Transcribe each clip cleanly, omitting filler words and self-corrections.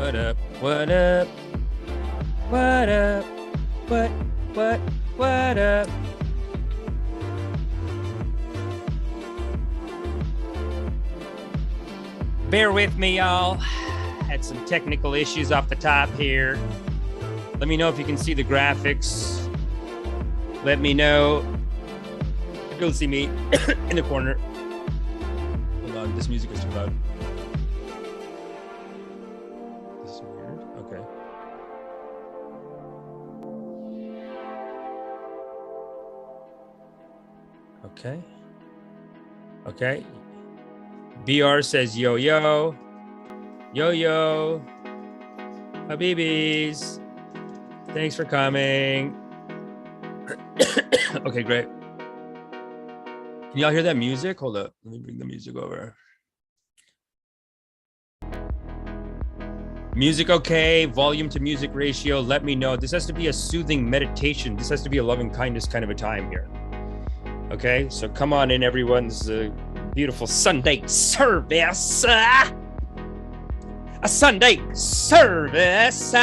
What up? What up? What up? What up? Bear with me, y'all. Had some technical issues off the top here. Let me know if you can see the graphics. Let me know. Go see me in the corner. Hold on, this music is too loud. This is weird. Okay. BR says yo yo. Yo yo. Habibis. Thanks for coming. Okay, great. Can y'all hear that music? Hold up. Let me bring the music over. Music okay, volume to music ratio, let me know. This has to be a soothing meditation. This has to be a loving kindness kind of a time here. Okay, so come on in, everyone. This is a beautiful Sunday service. A Sunday service.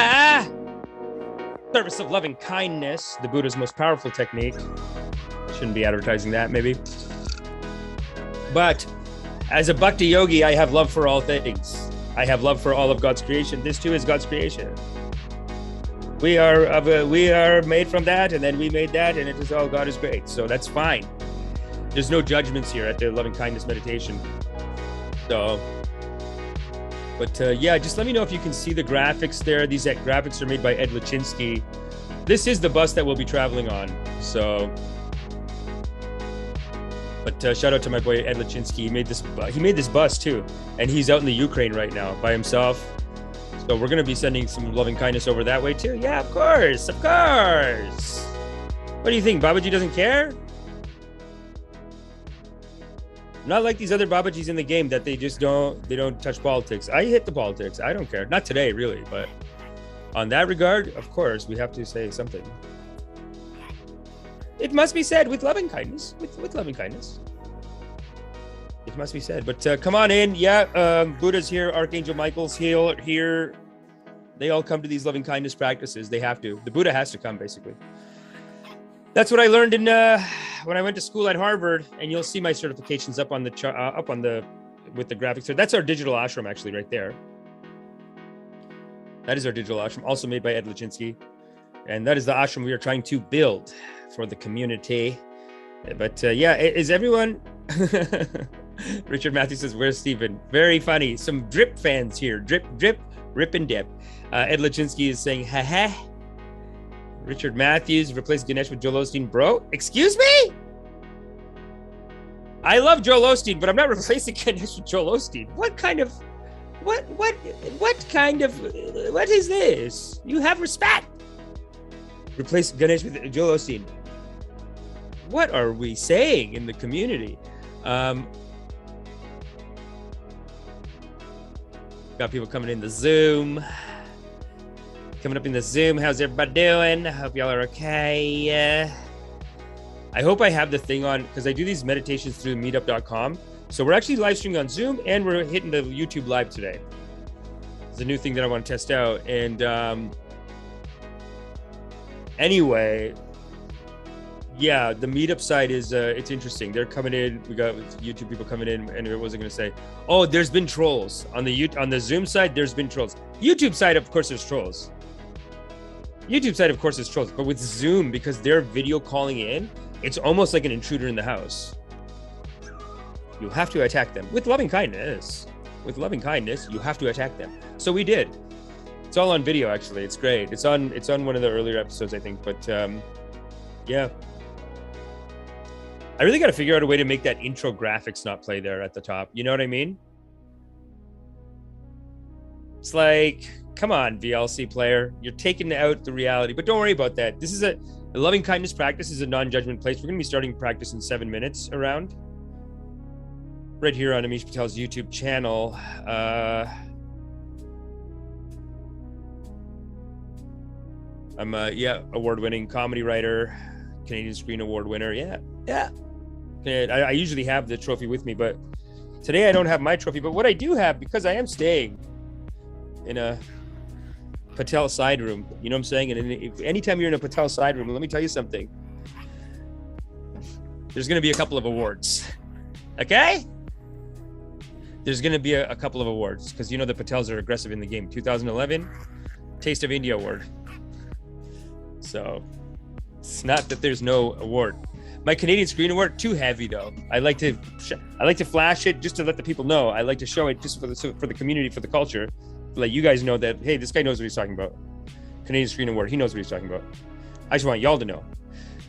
Service of loving kindness, the Buddha's most powerful technique. Shouldn't be advertising that, maybe. But as a bhakti yogi, I have love for all things. I have love for all of God's creation. This too is God's creation. We are made from that, and then we made that, and it is all God is great. So that's fine. There's no judgments here at the loving kindness meditation. So, but yeah, just let me know if you can see the graphics there. These graphics are made by Ed Lachinsky. This is the bus that we'll be traveling on. So. But shout out to my boy Ed Lachinsky. He made this bus too, and he's out in the Ukraine right now by himself. So we're gonna be sending some loving kindness over that way too. Yeah, of course. What do you think? Babaji doesn't care? Not like these other Babajis in the game that they don't touch politics. I hit the politics. I don't care. Not today, really, but on that regard, of course, we have to say something. It must be said with loving kindness, with loving kindness. It must be said, but come on in. Yeah, Buddha's here, Archangel Michael's here. They all come to these loving kindness practices. They have to. The Buddha has to come, basically. That's what I learned in when I went to school at Harvard, and you'll see my certifications up on the with the graphics. So that's our digital ashram, actually, right there. That is our digital ashram, also made by Ed Lachinsky. And that is the ashram we are trying to build for the community. But yeah, is everyone... Richard Matthews says, where's Stephen? Very funny. Some drip fans here. Drip, rip and dip. Ed Lachinsky is saying, ha. Richard Matthews replaced Ganesh with Joel Osteen. Bro, excuse me? I love Joel Osteen, but I'm not replacing Ganesh with Joel Osteen. What is this? You have respect. Replace Ganesh with Joel Osteen. What are we saying in the community? Got people coming in the Zoom. Coming up in the Zoom. How's everybody doing? I hope y'all are okay. I hope I have the thing on, because I do these meditations through meetup.com. So we're actually live streaming on Zoom, and we're hitting the YouTube live today. It's a new thing that I want to test out. And anyway, yeah, the meetup side is it's interesting. They're coming in. We got YouTube people coming in, and I wasn't gonna say, oh, there's been trolls on the Zoom side. There's been trolls. YouTube side, of course, there's trolls. YouTube side, of course, is trolls. But with Zoom, because they're video calling in, it's almost like an intruder in the house. You have to attack them with loving kindness. With loving kindness, you have to attack them. So we did. It's all on video, actually. It's great. It's on one of the earlier episodes, I think. But yeah, I really got to figure out a way to make that intro graphics not play there at the top. You know what I mean? It's like, come on, VLC player, you're taking out the reality. But don't worry about that. This is a loving kindness practice. Is a non-judgment place. We're going to be starting practice in 7 minutes around. Right here on Amish Patel's YouTube channel. I'm a award-winning comedy writer, Canadian Screen Award winner. Yeah. I usually have the trophy with me, but today I don't have my trophy. But what I do have, because I am staying in a Patel side room. You know what I'm saying? And if anytime you're in a Patel side room, let me tell you something. There's going to be a couple of awards. Okay? There's going to be a couple of awards because you know the Patels are aggressive in the game. 2011 Taste of India Award. So it's not that there's no award. My Canadian Screen Award, too heavy though. I like to flash it just to let the people know. I like to show it just for the community, for the culture, to let you guys know that, hey, this guy knows what he's talking about. Canadian Screen Award, he knows what he's talking about. I just want y'all to know.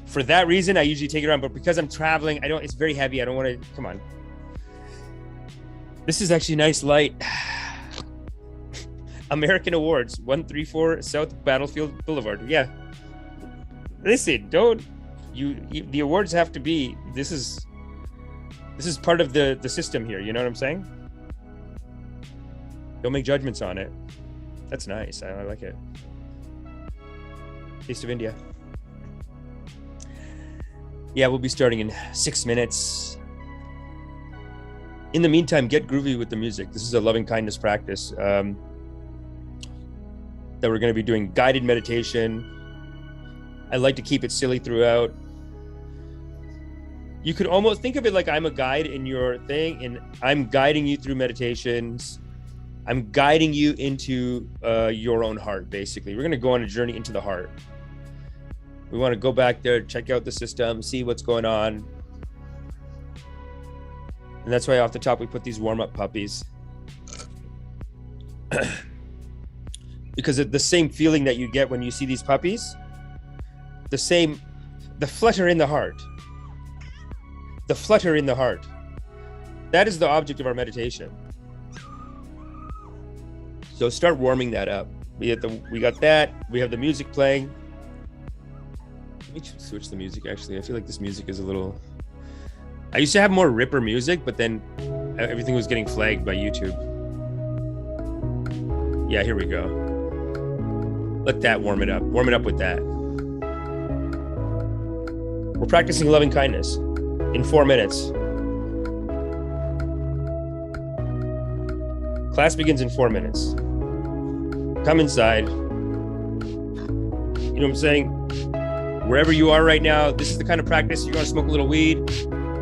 For that reason, I usually take it around, but because I'm traveling, it's very heavy. I don't want to, come on. This is actually nice light. American Awards, 134 South Battlefield Boulevard. Yeah. Listen, the awards have to be, this is part of the system here. You know what I'm saying? Don't make judgments on it. That's nice. I like it. Taste of India. Yeah, we'll be starting in 6 minutes. In the meantime, get groovy with the music. This is a loving kindness practice that we're going to be doing guided meditation. I like to keep it silly throughout. You could almost think of it like I'm a guide in your thing, and I'm guiding you through meditations. I'm guiding you into your own heart, basically. We're going to go on a journey into the heart. We want to go back there, check out the system, see what's going on. And that's why off the top, we put these warm-up puppies. Because of the same feeling that you get when you see these puppies, the flutter in the heart. The flutter in the heart. That is the object of our meditation. So start warming that up. We got that. We have the music playing. Let me switch the music, actually. I feel like this music is a little... I used to have more ripper music, but then everything was getting flagged by YouTube. Yeah, here we go. Let that warm it up. Warm it up with that. We're practicing loving kindness in 4 minutes. Class begins in 4 minutes. Come inside. You know what I'm saying? Wherever you are right now, this is the kind of practice. You want to smoke a little weed.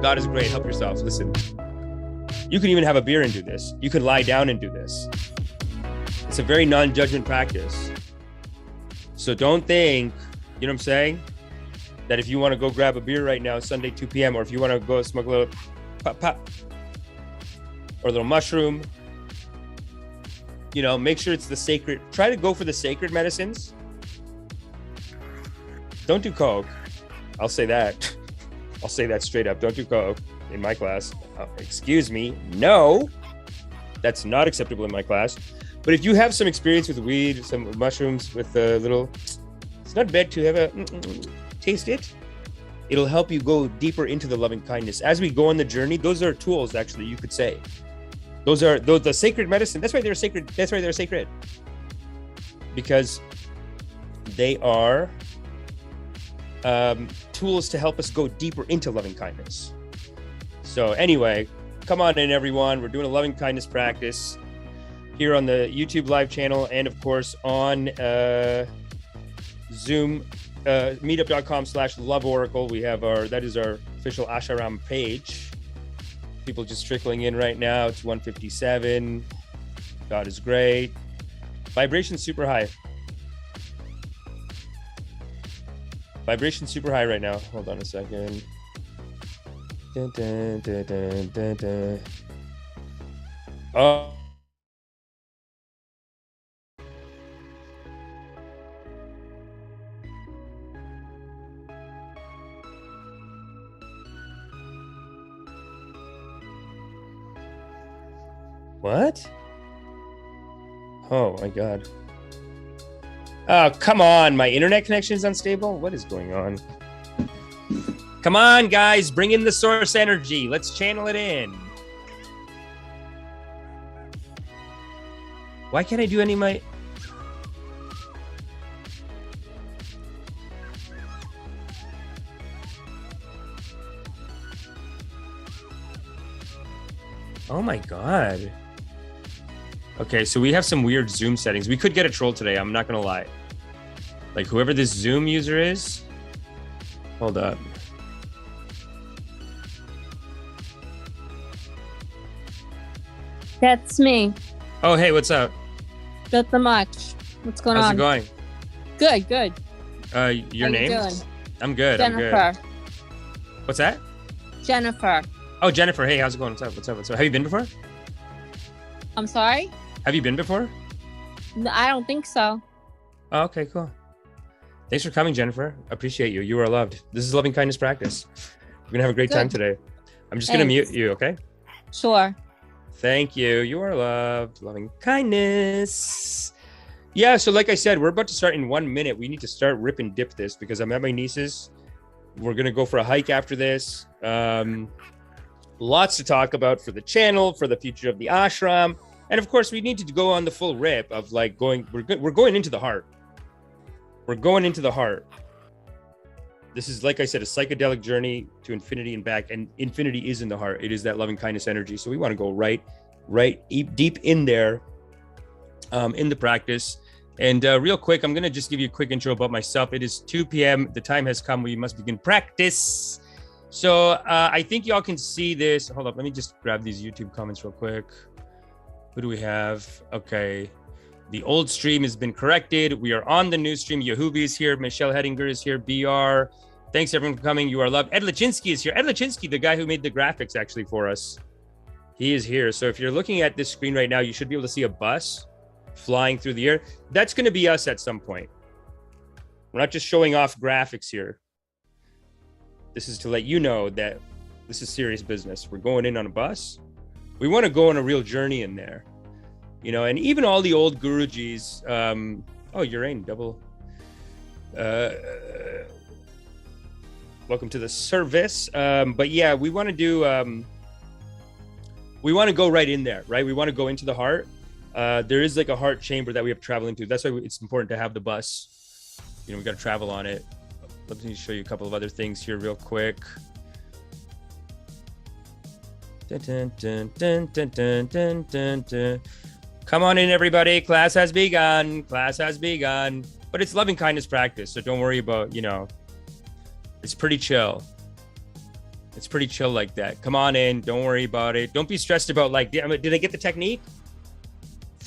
God is great. Help yourself. Listen, you can even have a beer and do this. You can lie down and do this. It's a very non-judgment practice. So don't think, you know what I'm saying, that if you want to go grab a beer right now, Sunday, 2 p.m., or if you want to go smoke a little pop, or a little mushroom, you know, make sure it's the sacred. Try to go for the sacred medicines. Don't do coke. I'll say that. I'll say that straight up. Don't do coke in my class. Excuse me. No, that's not acceptable in my class. But if you have some experience with weed, some mushrooms, with a little, it's not bad to have a taste it. It'll help you go deeper into the loving kindness. As we go on the journey, those are tools, actually, you could say. Those are the sacred medicine. That's why they're sacred. That's why they're sacred. Because they are tools to help us go deeper into loving kindness. So anyway, come on in, everyone. We're doing a loving kindness practice here on the YouTube live channel, and of course on Zoom, meetup.com/loveoracle. We have that is our official Asharam page. People just trickling in right now. It's 1:57. God is great. Vibration's super high. Vibration's super high right now. Hold on a second. Dun, dun, dun, dun, dun, dun. Oh. What? Oh my God. Oh, come on. My internet connection is unstable. What is going on? Come on, guys. Bring in the source energy. Let's channel it in. Why can't I do any of my... Oh my God. Okay, so we have some weird Zoom settings. We could get a troll today. I'm not going to lie. Like whoever this Zoom user is. Hold up. That's me. Oh, hey, what's up? Nothing much. What's going on? How's it going? Good, good. Your name? How you doing? I'm good. Jennifer. I'm good. What's that? Jennifer. Oh, Jennifer. Hey, how's it going? What's up? What's up? What's up? Have you been before? I'm sorry? Have you been before? No, I don't think so. Oh, okay, cool. Thanks for coming, Jennifer. Appreciate you. You are loved. This is Loving Kindness Practice. We're going to have a great time today. I'm just going to mute you, okay? Sure. Thank you. You are loved. Loving kindness. Yeah, so like I said, we're about to start in 1 minute. We need to start rip and dip this because I'm at my niece's. We're going to go for a hike after this. Lots to talk about for the channel, for the future of the ashram. And of course, we need to go on the full rip of like we're going into the heart. We're going into the heart. This is, like I said, a psychedelic journey to infinity and back, and infinity is in the heart. It is that loving kindness energy. So we want to go right deep in there, in the practice. And real quick, I'm going to just give you a quick intro about myself. It is 2 p.m. The time has come where you must begin practice. So I think y'all can see this. Hold up. Let me just grab these YouTube comments real quick. Who do we have? Okay. The old stream has been corrected. We are on the new stream. Yahubi is here. Michelle Hedinger is here. BR. Thanks everyone for coming. You are loved. Ed Lachinsky is here. Ed Lachinsky, the guy who made the graphics actually for us. He is here. So if you're looking at this screen right now, you should be able to see a bus flying through the air. That's going to be us at some point. We're not just showing off graphics here. This is to let you know that this is serious business. We're going in on a bus. We want to go on a real journey in there. You know, and even all the old Gurujis, oh, Urain, double. Welcome to the service. But yeah, we want to do, we want to go right in there, right? We want to go into the heart. There is like a heart chamber that we have to travel into. That's why it's important to have the bus. You know, we got to travel on it. Let me show you a couple of other things here real quick. Dun, dun, dun, dun, dun, dun, dun, dun, dun. Come on in, everybody. Class has begun. Class has begun. But it's loving kindness practice, so don't worry about, you know, it's pretty chill. It's pretty chill like that. Come on in. Don't worry about it. Don't be stressed about like, did I get the technique?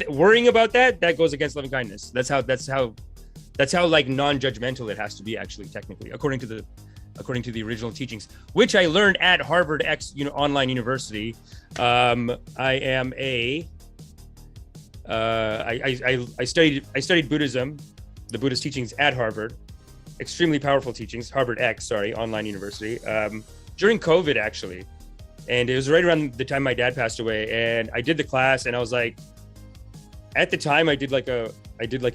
Worrying about that goes against loving kindness. That's how like non-judgmental it has to be, actually, technically, according to the original teachings, which I learned at Harvard X online university. I am a I studied Buddhism, the Buddhist teachings at Harvard, extremely powerful teachings, Harvard X, online university, during COVID actually. And it was right around the time my dad passed away, and I did the class, and I was like, at the time I did like a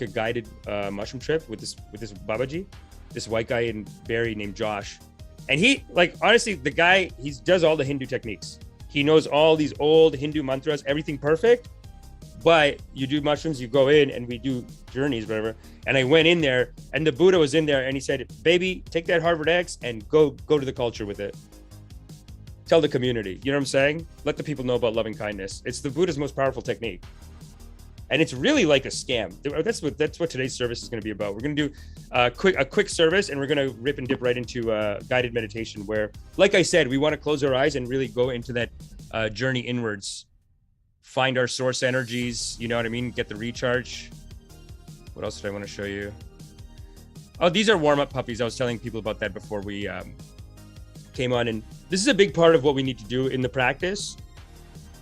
guided mushroom trip with this Babaji, this white guy in Barrie named Josh. And he, like, honestly, the guy, he does all the Hindu techniques. He knows all these old Hindu mantras, everything perfect. But you do mushrooms, you go in, and we do journeys, whatever. And I went in there, and the Buddha was in there, and he said, baby, take that Harvard X and go to the culture with it. Tell the community, you know what I'm saying? Let the people know about loving kindness. It's the Buddha's most powerful technique. And it's really like a scam. That's what today's service is going to be about. We're going to do a quick service, and we're going to rip and dip right into guided meditation where, like I said, we want to close our eyes and really go into that journey inwards. Find our source energies, you know what I mean? Get the recharge. What else did I want to show you? Oh, these are warm-up puppies. I was telling people about that before we came on. And this is a big part of what we need to do in the practice.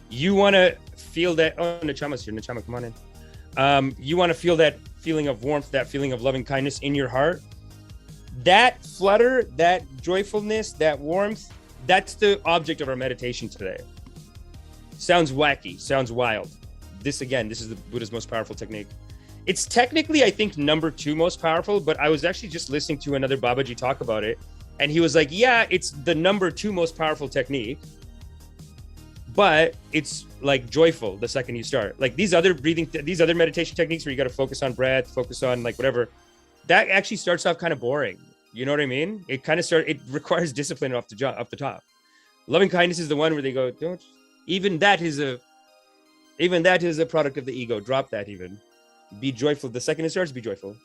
You want to feel that, oh, Nachama's here. Nachama, come on in. You want to feel that feeling of warmth, that feeling of loving kindness in your heart. That flutter, that joyfulness, that warmth, that's the object of our meditation today. Sounds wacky, sounds wild. This is the Buddha's most powerful technique. It's technically, I think, number 2 most powerful, but I was actually just listening to another Babaji talk about it. And he was like, yeah, it's the number 2 most powerful technique, but it's like joyful the second you start. Like these other meditation techniques where you got to focus on breath, focus on like whatever, that actually starts off kind of boring. You know what I mean? It requires discipline off the top. Loving kindness is the one where they go, even that is Even that is a product of the ego. Drop that even. Be joyful. The second it starts, be joyful.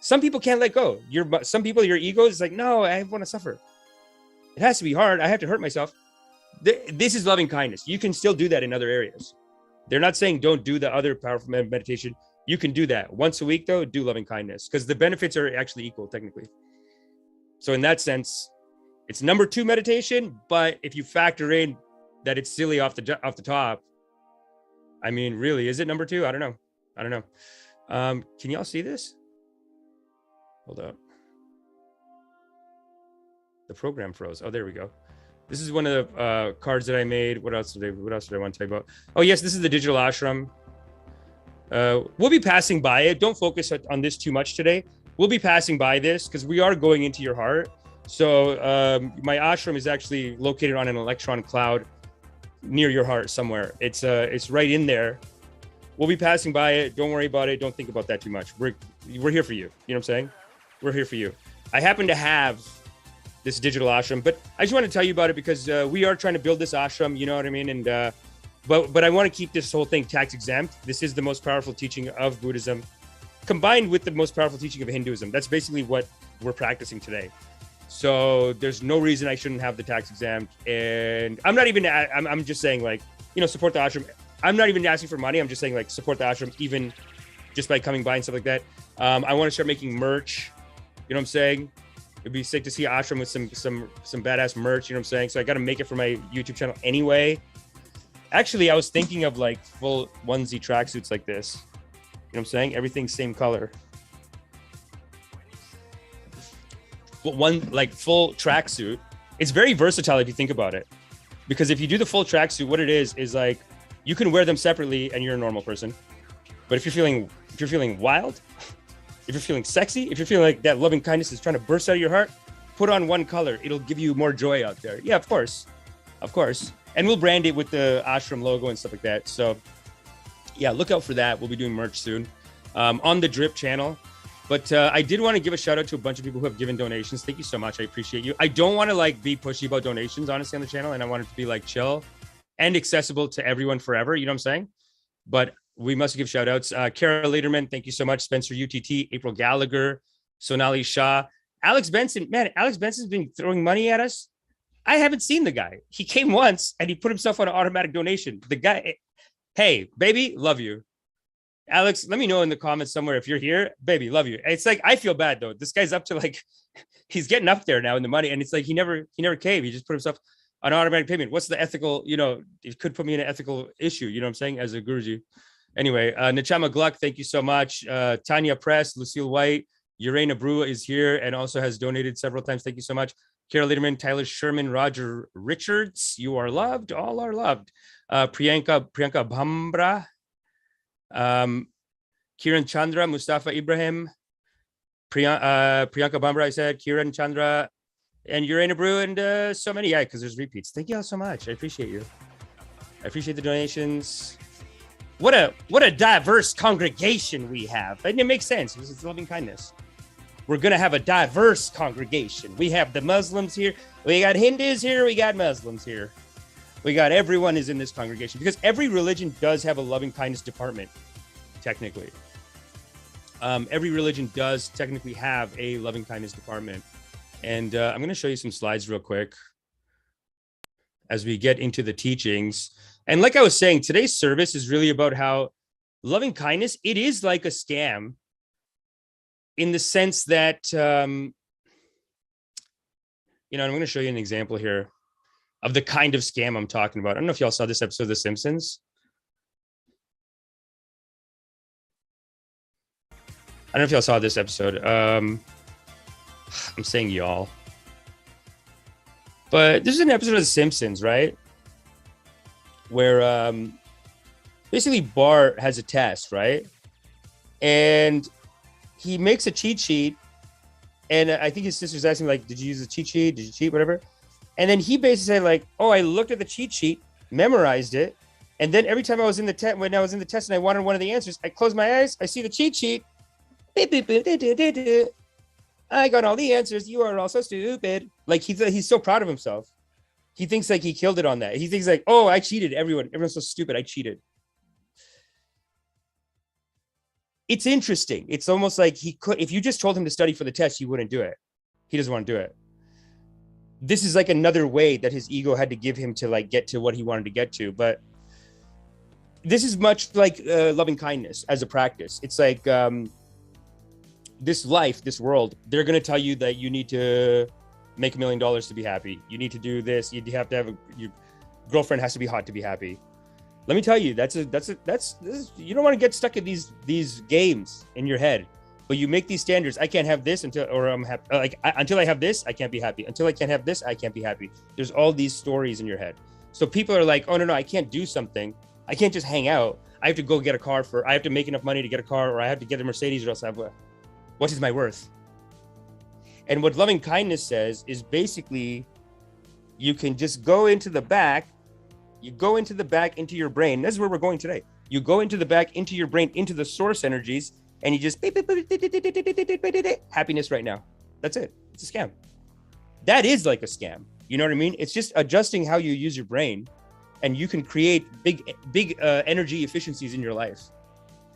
Some people can't let go. Some people, your ego is like, no, I want to suffer. It has to be hard. I have to hurt myself. This is loving kindness. You can still do that in other areas. They're not saying don't do the other powerful meditation. You can do that once a week, though. Do loving kindness because the benefits are actually equal, technically. So in that sense, it's number 2 meditation. But if you factor in that it's silly off the top, I mean, really, is it number 2? I don't know. Can y'all see this? Hold up. The program froze. Oh, there we go. This is one of the cards that I made. What else did I want to talk about? Oh, yes, this is the digital ashram. We'll be passing by it. Don't focus on this too much today. We'll be passing by this because we are going into your heart. So my ashram is actually located on an electron cloud near your heart somewhere. It's right in there. We'll be passing by it. Don't worry about it. Don't think about that too much. We're here for you. You know what I'm saying? We're here for you. I happen to have this digital ashram, but I just want to tell you about it because we are trying to build this ashram. You know what I mean? And but I want to keep this whole thing tax exempt. This is the most powerful teaching of Buddhism, combined with the most powerful teaching of Hinduism. That's basically what we're practicing today. So there's no reason I shouldn't have the tax exempt. And I'm not even. I'm just saying, like, support the ashram. I'm not even asking for money. I'm just saying, like, support the ashram, even just by coming by and stuff like that. I want to start making merch. You know what I'm saying? It'd be sick to see ashram with some badass merch. You know what I'm saying? So I got to make it for my YouTube channel anyway. Actually, I was thinking of like full onesie tracksuits like this. You know what I'm saying? Everything's same color. But one like full tracksuit. It's very versatile if you think about it. Because if you do the full tracksuit, what it is like you can wear them separately and you're a normal person. But if you're feeling wild, if you're feeling sexy, if you're feeling like that loving kindness is trying to burst out of your heart, put on one color. It'll give you more joy out there. Yeah, of course. And we'll brand it with the ashram logo and stuff like that. So yeah, look out for that. We'll be doing merch soon on the Drip channel. But I did want to give a shout out to a bunch of people who have given donations. Thank you so much. I appreciate you. I don't want to like be pushy about donations, honestly, on the channel. And I want it to be like chill and accessible to everyone forever. You know what I'm saying? But we must give shout outs. Kara Lederman, thank you so much. Spencer UTT, April Gallagher, Sonali Shah, Alex Benson. Man, Alex Benson's been throwing money at us. I haven't seen the guy. He came once and he put himself on an automatic donation. The guy, hey, baby, love you. Alex, let me know in the comments somewhere if you're here. Baby, love you. It's like, I feel bad though. This guy's up to like, he's getting up there now in the money. And it's like, he never came. He just put himself on automatic payment. What's the ethical, it could put me in an ethical issue, you know what I'm saying, as a Guruji. Anyway, Nachama Gluck, thank you so much. Tanya Press, Lucille White, Urena Brew is here and also has donated several times. Thank you so much. Carol Lederman, Tyler Sherman, Roger Richards, you are loved. All are loved. Priyanka Bhamra, Kiran Chandra, Mustafa Ibrahim, Priyanka Bhamra, I said, Kiran Chandra, and Urena Brew, and so many, because there's repeats. Thank you all so much. I appreciate you. I appreciate the donations. What a diverse congregation we have. And it makes sense. It's loving kindness. We're going to have a diverse congregation. We have the Muslims here. We got Hindus here. We got Muslims here. We got everyone is in this congregation because every religion does have a loving kindness department, technically. Every religion does technically have a loving kindness department. And I'm going to show you some slides real quick as we get into the teachings. And like I was saying, today's service is really about how loving kindness, it is like a scam in the sense that, I'm going to show you an example here of the kind of scam I'm talking about. I don't know if y'all saw this episode of The Simpsons. I don't know if y'all saw this episode. I'm saying y'all. But this is an episode of The Simpsons, right? Where basically Bart has a test, right? And he makes a cheat sheet. And I think his sister's asking, like, did you use a cheat sheet? Did you cheat? Whatever. And then he basically said, like, oh, I looked at the cheat sheet, memorized it. And then every time I was in the test, when I was in the test and I wanted one of the answers, I close my eyes, I see the cheat sheet. Beep, beep, beep, beep, beep, beep, beep. I got all the answers. You are all so stupid. Like he's so proud of himself. He thinks like he killed it on that. He thinks like, oh, I cheated. Everyone's so stupid. I cheated. it's interesting. It's almost like he could, if you just told him to study for the test, he wouldn't do it. He doesn't want to do it. This is like another way that his ego had to give him to like get to what he wanted to get to. But this is much like loving kindness as a practice. It's like this life, this world, they're going to tell you that you need to make $1 million to be happy. You need to do this. You have to have your girlfriend has to be hot to be happy. Let me tell you, that's you don't want to get stuck in these games in your head. But you make these standards. I can't have this until, or I'm happy. Until I have this, I can't be happy. Until I can't have this, I can't be happy. There's all these stories in your head. So people are like, oh no, I can't do something. I can't just hang out. I have to go get a car I have to make enough money to get a car, or I have to get a Mercedes, or else what is my worth? And what loving kindness says is basically, you can just go into the back. You go into the back, into your brain. This is where we're going today. You go into the back, into your brain, into the source energies, and you just happiness right now. That's it. It's a scam. That is like a scam. You know what I mean? It's just adjusting how you use your brain, and you can create big energy efficiencies in your life,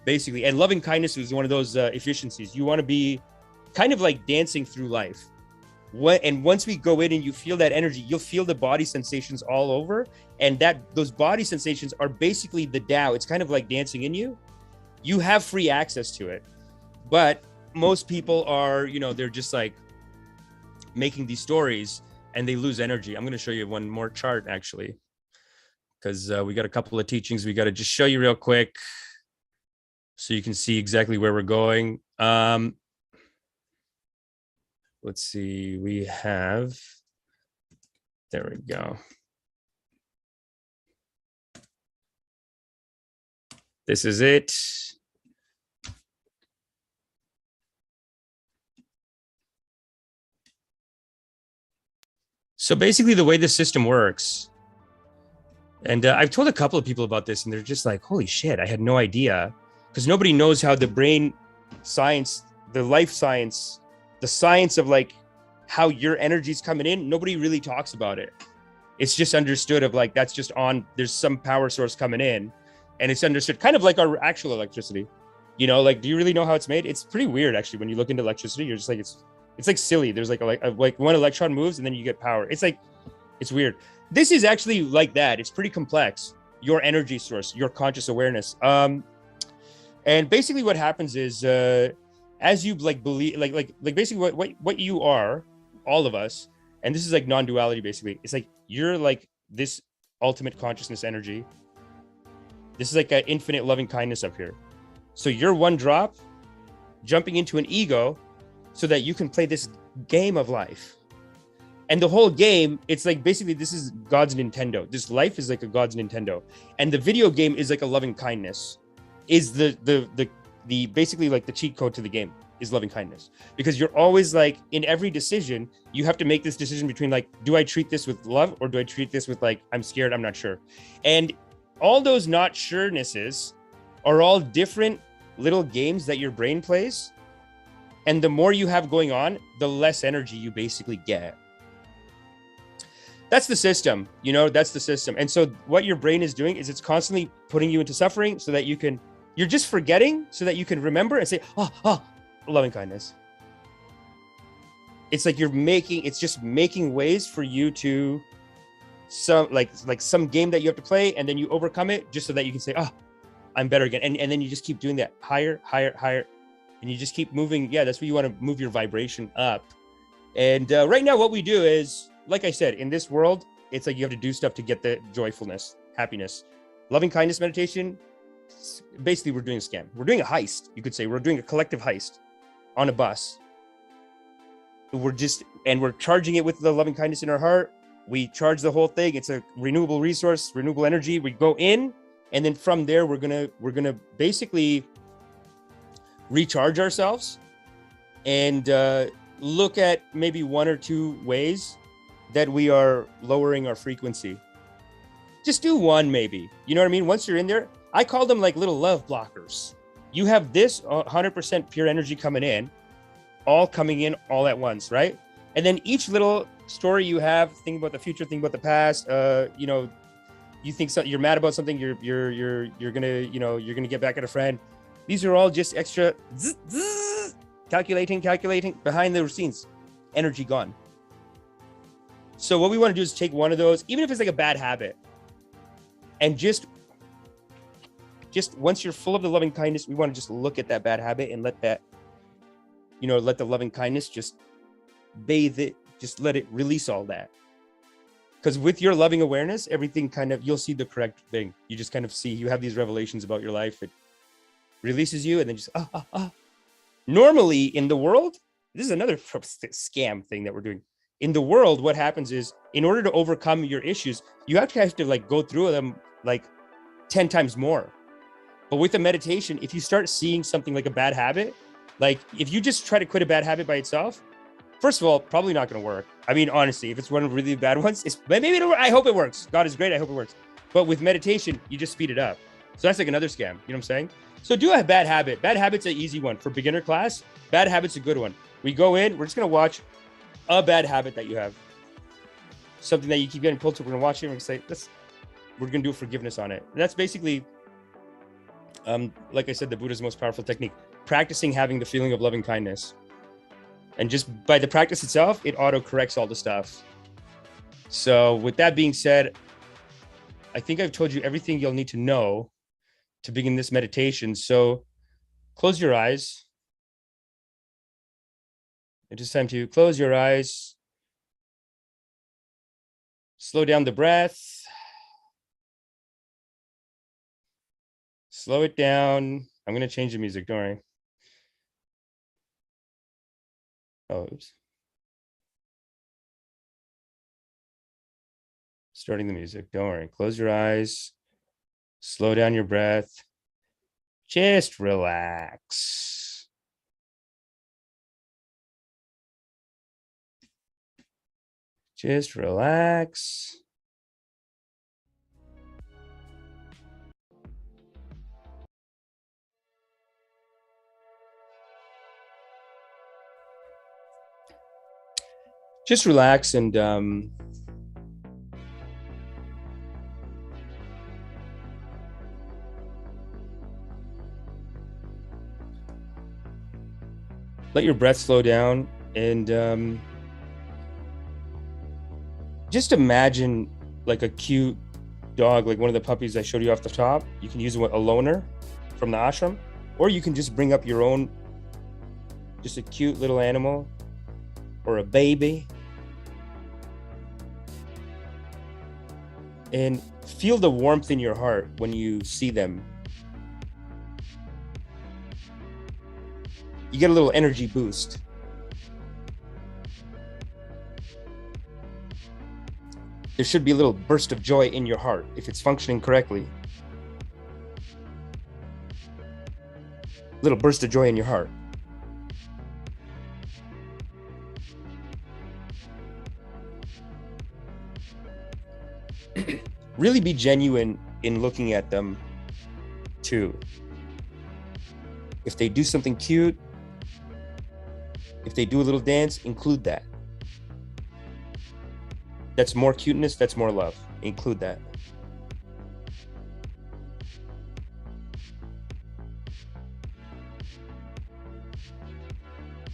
basically. And loving kindness is one of those efficiencies. You want to be kind of like dancing through life. And once we go in and you feel that energy, you'll feel the body sensations all over. And those body sensations are basically the Tao. It's kind of like dancing in you. You have free access to it. But most people are, they're just like making these stories and they lose energy. I'm going to show you one more chart actually, because we got a couple of teachings we got to just show you real quick so you can see exactly where we're going. Let's see, we have, there we go. This is it. So basically the way the system works, and I've told a couple of people about this and they're just like, holy shit, I had no idea. Because nobody knows how the brain science, the life science, the science of like how your energy's coming in, nobody really talks about it. It's just understood of like, that's just on, there's some power source coming in, and it's understood kind of like our actual electricity. Like, do you really know how it's made? It's pretty weird actually. When you look into electricity, you're just like, it's like silly. There's like one electron moves and then you get power. It's like, it's weird. This is actually like that. It's pretty complex. Your energy source, your conscious awareness. And basically what happens is, as you like believe, like basically what you are, all of us, and this is like non-duality basically. It's like you're like this ultimate consciousness energy. This is like an infinite loving kindness up here. So you're one drop jumping into an ego so that you can play this game of life. And the whole game, it's like basically this is God's Nintendo. This life is like a God's Nintendo, and the video game is like a loving kindness. Is the basically like the cheat code to the game is loving kindness, because you're always like in every decision you have to make this decision between like, do I treat this with love or do I treat this with like, I'm scared, I'm not sure. And all those not surenesses are all different little games that your brain plays, and the more you have going on, the less energy you basically get. That's the system, that's the system. And so what your brain is doing is it's constantly putting you into suffering so that you're just forgetting so that you can remember and say, oh, loving kindness. It's like it's just making ways for you to some game that you have to play, and then you overcome it just so that you can say, oh, I'm better again. And then you just keep doing that higher, and you just keep moving. Yeah, that's what you want to move your vibration up. And right now what we do is, like I said, in this world, it's like you have to do stuff to get the joyfulness, happiness. Loving kindness meditation, basically we're doing a scam. We're doing a heist, you could say. We're doing a collective heist on a bus. We're charging it with the loving kindness in our heart. We charge the whole thing. It's a renewable resource, renewable energy. We go in, and then from there, we're gonna basically recharge ourselves and look at maybe one or two ways that we are lowering our frequency. Just do one, maybe. You know what I mean? Once you're in there, I call them like little love blockers. You have this 100% pure energy coming in, all coming in all at once, right? And then each little story you have, think about the future, think about the past. You think you're mad about something, you're gonna get back at a friend. These are all just extra calculating behind the scenes, energy gone. So what we want to do is take one of those, even if it's like a bad habit, and just once you're full of the loving kindness, we want to just look at that bad habit and let that, let the loving kindness just bathe it, just let it release all that. Because with your loving awareness, everything kind of, you'll see the correct thing. You just kind of see, you have these revelations about your life. It releases you and then just, Normally in the world, this is another scam thing that we're doing. In the world, what happens is, in order to overcome your issues, you have to like go through them like 10 times more. But with a meditation, if you start seeing something like a bad habit, like if you just try to quit a bad habit by itself, first of all, probably not going to work. I mean, honestly, if it's one of the really bad ones, maybe it'll work. I hope it works. God is great. I hope it works. But with meditation, you just speed it up. So that's like another scam. You know what I'm saying? So do a bad habit. Bad habit's an easy one for beginner class. Bad habit's a good one. We go in, we're just going to watch a bad habit that you have. Something that you keep getting pulled to. We're going to watch it and we're going to say, we're going to do forgiveness on it. And that's basically, like I said, the Buddha's most powerful technique, practicing having the feeling of loving kindness. And just by the practice itself, it auto corrects all the stuff. So with that being said, I think I've told you everything you'll need to know to begin this meditation. So close your eyes. It is time to close your eyes. Slow down the breath. Slow it down. I'm going to change the music, don't worry. Oh, oops. Starting the music, don't worry. Close your eyes. Slow down your breath. Just relax. Just relax. Just relax and let your breath slow down and just imagine like a cute dog, like one of the puppies I showed you off the top. You can use a loner from the ashram, or you can just bring up your own, just a cute little animal or a baby. And feel the warmth in your heart when you see them. You get a little energy boost. There should be a little burst of joy in your heart if it's functioning correctly. Little burst of joy in your heart. Really be genuine in looking at them too. If they do something cute, if they do a little dance, include that. That's more cuteness, that's more love. Include that.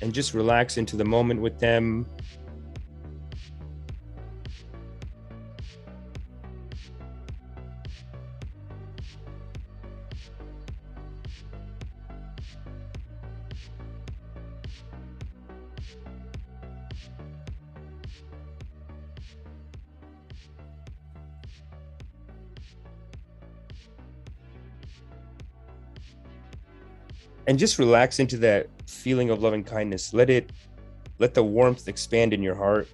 And just relax into the moment with them. And just relax into that feeling of loving kindness. Let the warmth expand in your heart.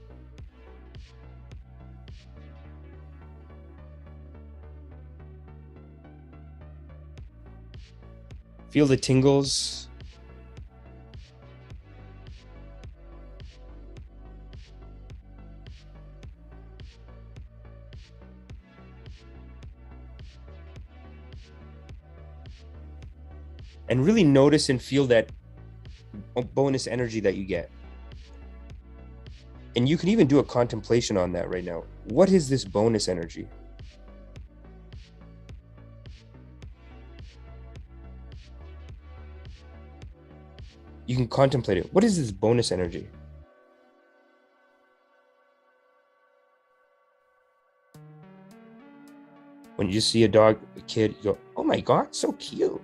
Feel the tingles. And really notice and feel that bonus energy that you get. And you can even do a contemplation on that right now. What is this bonus energy? You can contemplate it. What is this bonus energy? When you see a dog, a kid, you go, oh my God, so cute.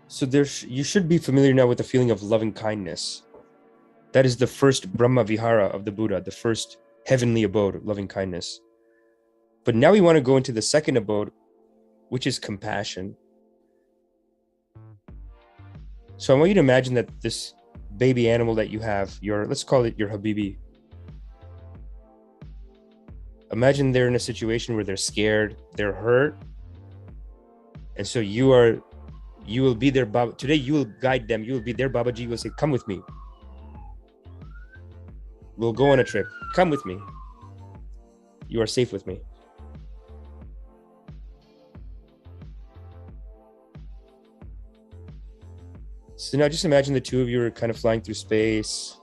So you should be familiar now with the feeling of loving kindness. That is the first Brahma Vihara of the Buddha, the first heavenly abode of loving kindness. But now we want to go into the second abode, which is compassion. So I want you to imagine that this baby animal that you have, let's call it your Habibi. Imagine they're in a situation where they're scared, they're hurt. And so you will be their Baba. Today you will guide them. You will be their Babaji. You will say, come with me. We'll go on a trip. Come with me. You are safe with me. So now just imagine the two of you are kind of flying through space.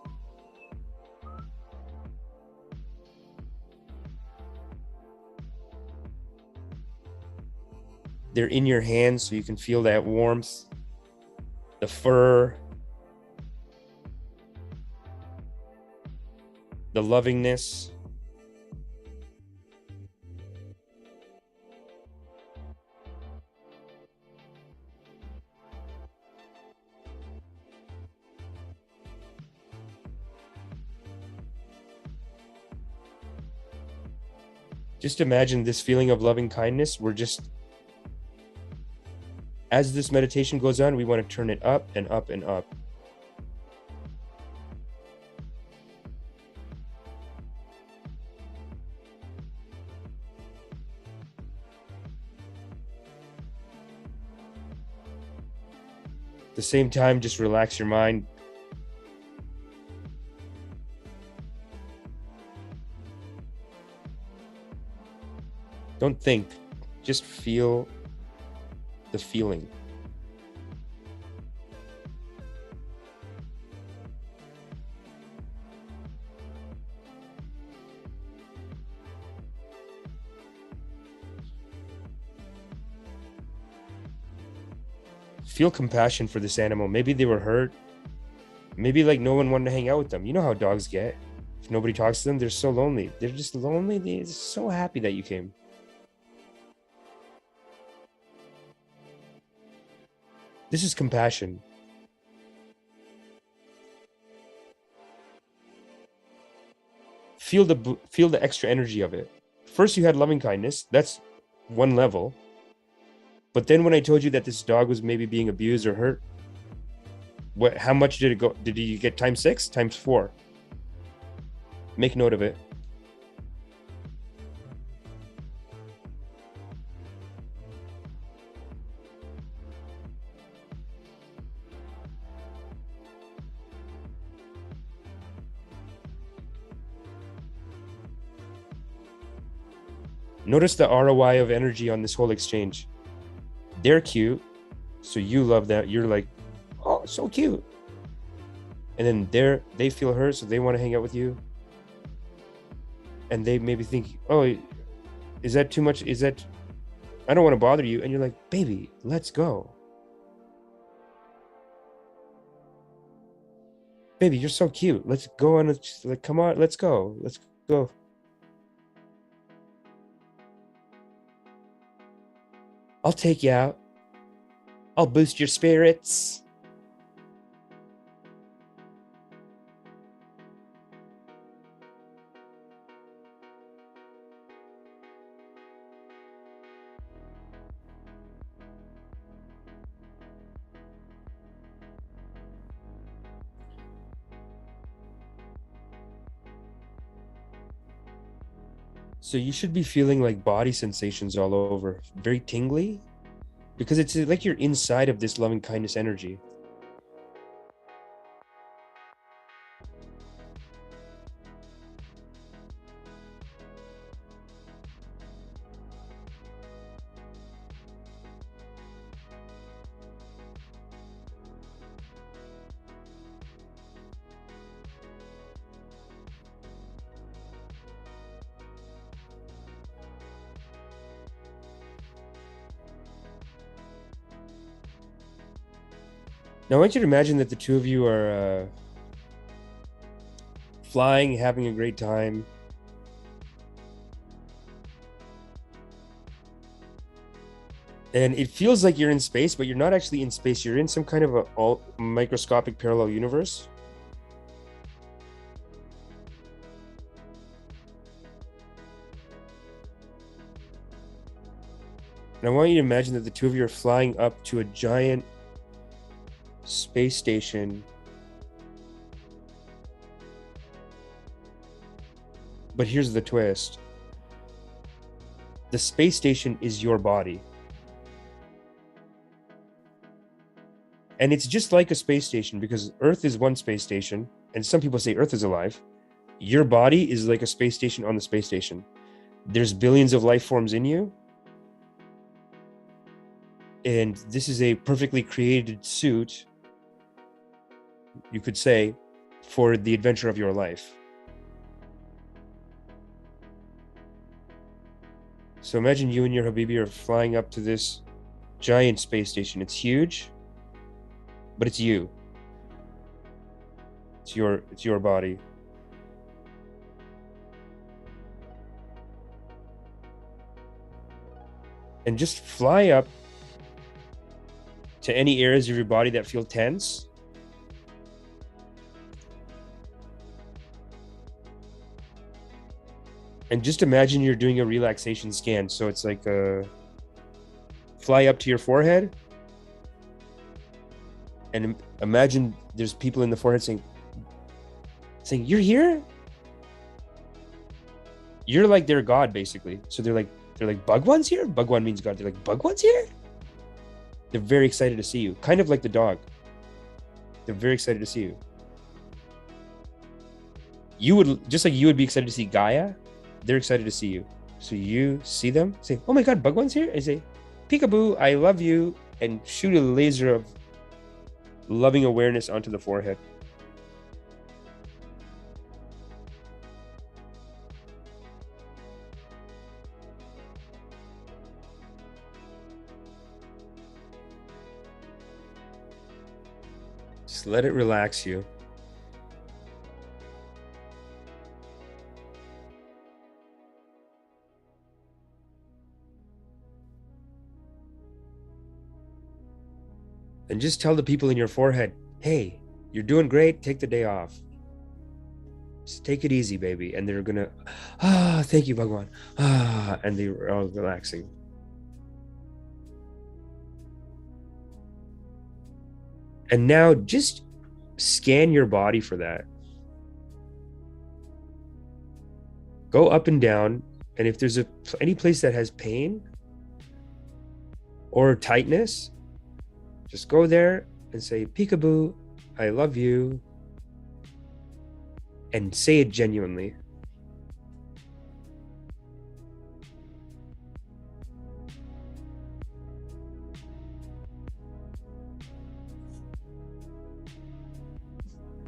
They're in your hands so you can feel that warmth, the fur, the lovingness. Just imagine this feeling of loving kindness. As this meditation goes on, we want to turn it up and up and up. At the same time, just relax your mind. Don't think, just feel the feeling. Feel compassion for this animal. Maybe they were hurt. Maybe like no one wanted to hang out with them. You know how dogs get. If nobody talks to them, they're so lonely. They're just lonely. They're so happy that you came. This is compassion. Feel the extra energy of it. First, you had loving kindness. That's one level. But then when I told you that this dog was maybe being abused or hurt, how much did it go? Did you get times 6, times 4? Make note of it. Notice the ROI of energy on this whole exchange. They're cute, so you love that. You're like, oh, so cute. And then they feel hurt, so they want to hang out with you. And they maybe think, oh, is that too much? I don't want to bother you. And you're like, baby, let's go. Baby, you're so cute. Let's go on. Come on, let's go. Let's go. I'll take you out. I'll boost your spirits. So you should be feeling like body sensations all over, very tingly, because it's like you're inside of this loving kindness energy. Now I want you to imagine that the two of you are flying, having a great time. And it feels like you're in space, but you're not actually in space. You're in some kind of a microscopic parallel universe. And I want you to imagine that the two of you are flying up to a giant space station. But here's the twist. The space station is your body. And it's just like a space station because Earth is one space station. And some people say Earth is alive. Your body is like a space station on the space station. There's billions of life forms in you. And this is a perfectly created suit, you could say, for the adventure of your life. So imagine you and your Habibi are flying up to this giant space station. It's huge, but it's you. It's your body. And just fly up to any areas of your body that feel tense. And just imagine you're doing a relaxation scan. So it's like fly up to your forehead. And imagine there's people in the forehead saying, you're here? You're like their God, basically. So they're like, Bhagwan's here? Bhagwan means God. They're like, Bhagwan's here? They're very excited to see you. Kind of like the dog. They're very excited to see you. You would, just like you would be excited to see Gaia, they're excited to see you. So you see them, say, oh my God, Bhagwan's here? And say, peekaboo, I love you. And shoot a laser of loving awareness onto the forehead. Just let it relax you. And just tell the people in your forehead, hey, you're doing great. Take the day off. Just take it easy, baby. And they're gonna, thank you, Bhagwan. And they're all relaxing. And now just scan your body for that. Go up and down. And if there's any place that has pain or tightness, just go there and say, peekaboo, I love you. And say it genuinely.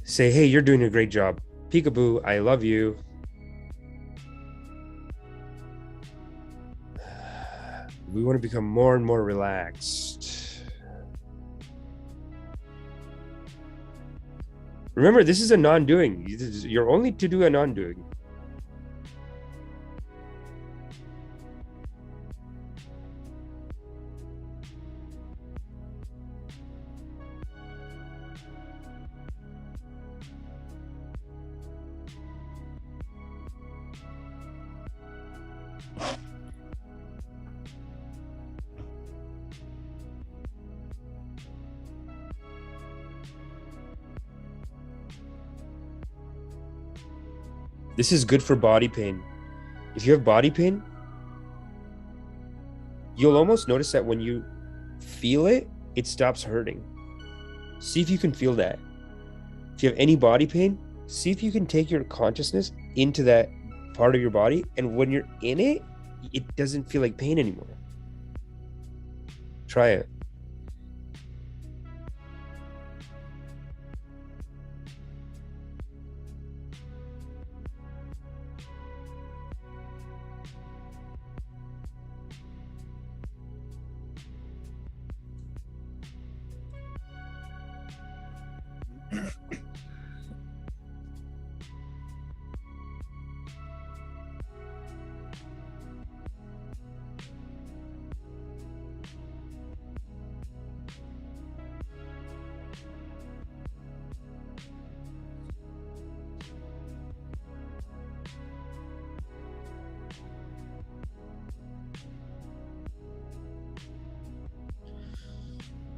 Say, hey, you're doing a great job. Peekaboo, I love you. We want to become more and more relaxed. Remember, this is a non-doing. You're only to do a non-doing. This is good for body pain. If you have body pain, you'll almost notice that when you feel it, it stops hurting. See if you can feel that. If you have any body pain, see if you can take your consciousness into that part of your body. And when you're in it, it doesn't feel like pain anymore. Try it.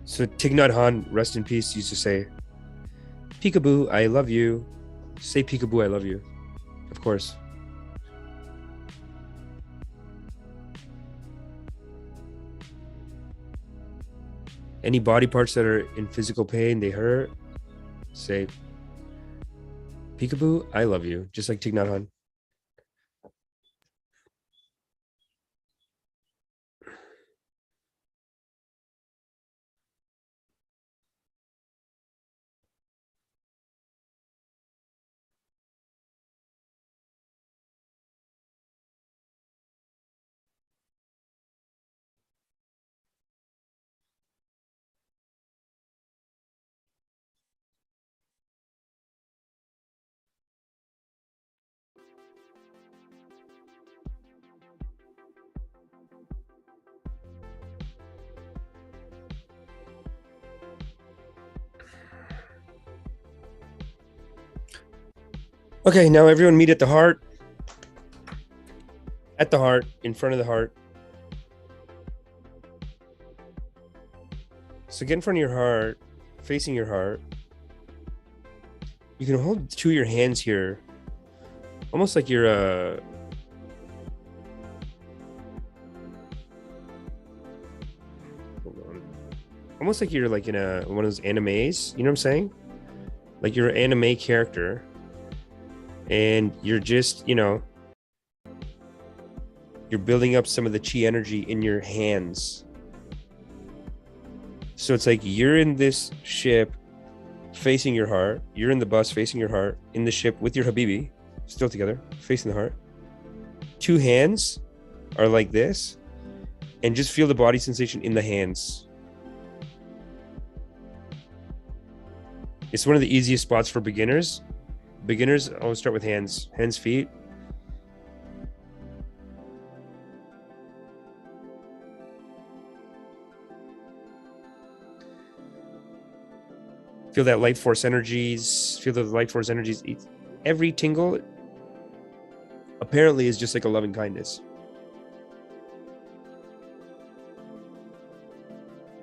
So Thich Nhat Hanh, rest in peace, used to say, "Peekaboo, I love you." Say peekaboo, I love you. Of course. Any body parts that are in physical pain, they hurt, say, "Peekaboo, I love you." Just like Thich Nhat Hanh. Okay, now everyone meet at the heart. At the heart, in front of the heart. So get in front of your heart, facing your heart. You can hold two of your hands here, almost like you're hold on. Almost like you're like in one of those animes. You know what I'm saying? Like you're an anime character, and you're just, you're building up some of the chi energy in your hands. So it's like you're in this ship facing your heart. You're in the bus facing your heart, in the ship with your Habibi, still together, facing the heart. Two hands are like this, and just feel the body sensation in the hands. It's one of the easiest spots for beginners. Beginners always start with hands, feet. Feel that light force energies. Feel the light force energies. Every tingle apparently is just like a loving kindness.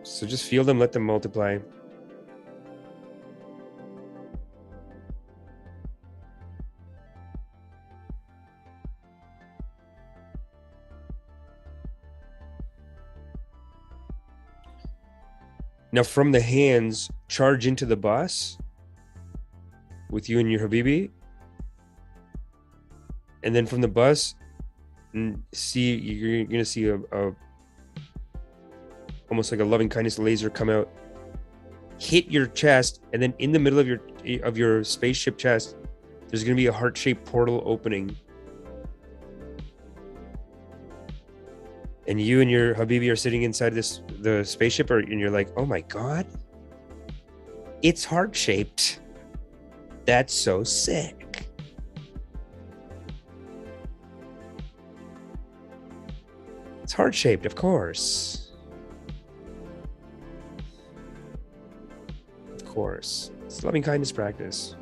So just feel them, let them multiply. Now from the hands, charge into the bus with you and your Habibi. And then from the bus, you're gonna see a almost like a loving kindness laser come out, hit your chest, and then in the middle of your spaceship chest, there's gonna be a heart-shaped portal opening. And you and your Habibi are sitting inside the spaceship, and you're like, oh my God, it's heart-shaped. That's so sick. It's heart-shaped, of course. Of course. It's loving kindness practice.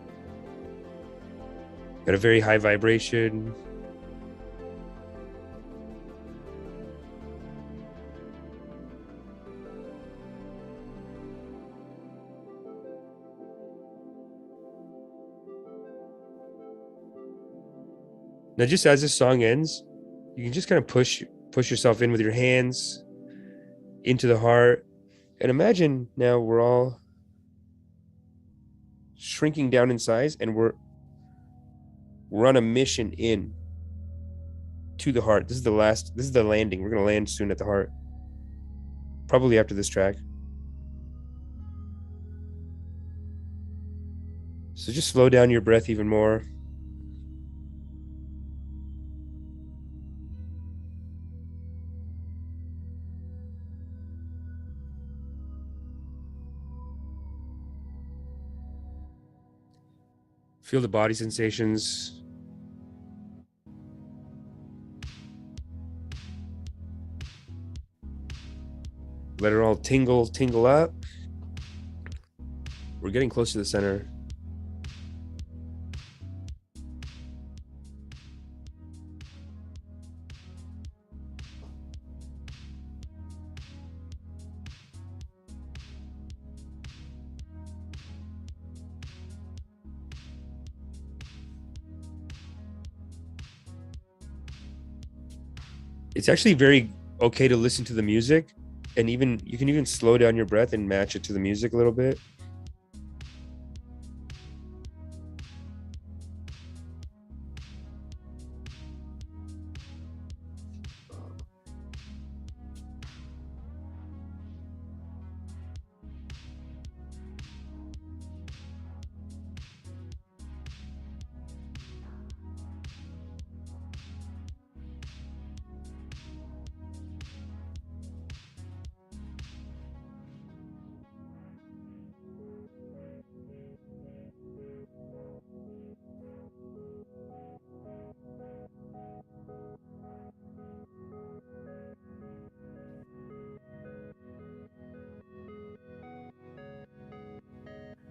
Got a very high vibration. Now, just as this song ends, you can just kind of push yourself in with your hands into the heart. And imagine now we're all shrinking down in size, and we're on a mission in to the heart. This is the landing. We're going to land soon at the heart. Probably after this track. So just slow down your breath even more. Feel the body sensations. Let it all tingle up. We're getting close to the center. It's actually very okay to listen to the music, and even you can even slow down your breath and match it to the music a little bit.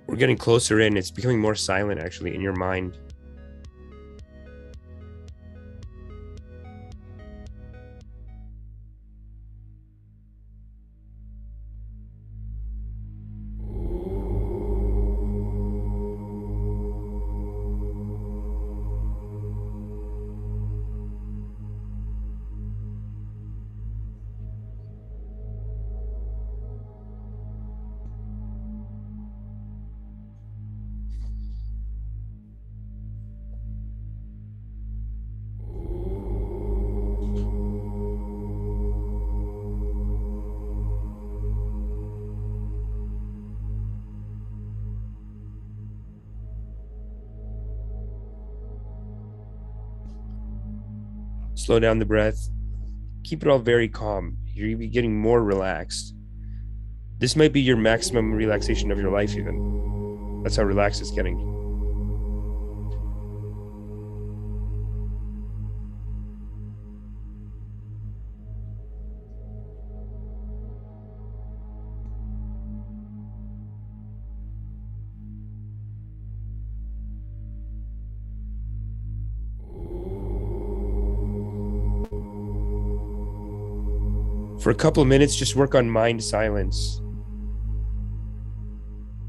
We're getting closer in. It's becoming more silent actually in your mind. Slow down the breath. Keep it all very calm. You're getting more relaxed. This might be your maximum relaxation of your life even. That's how relaxed it's getting. For a couple of minutes, just work on mind silence.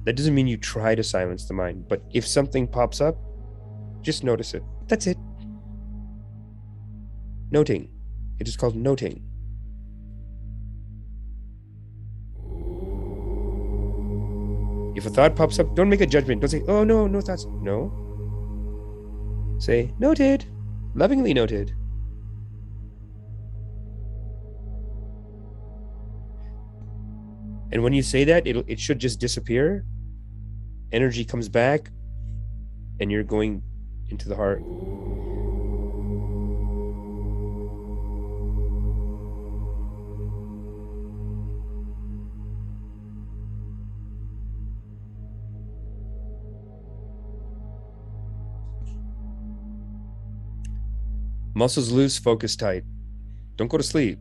That doesn't mean you try to silence the mind, but if something pops up, just notice it. That's it. Noting. It is called noting. If a thought pops up, don't make a judgment. Don't say, oh no, no thoughts. No. Say, noted. Lovingly noted. And when you say that, it should just disappear. Energy comes back, and you're going into the heart. Muscles loose, focus tight. Don't go to sleep.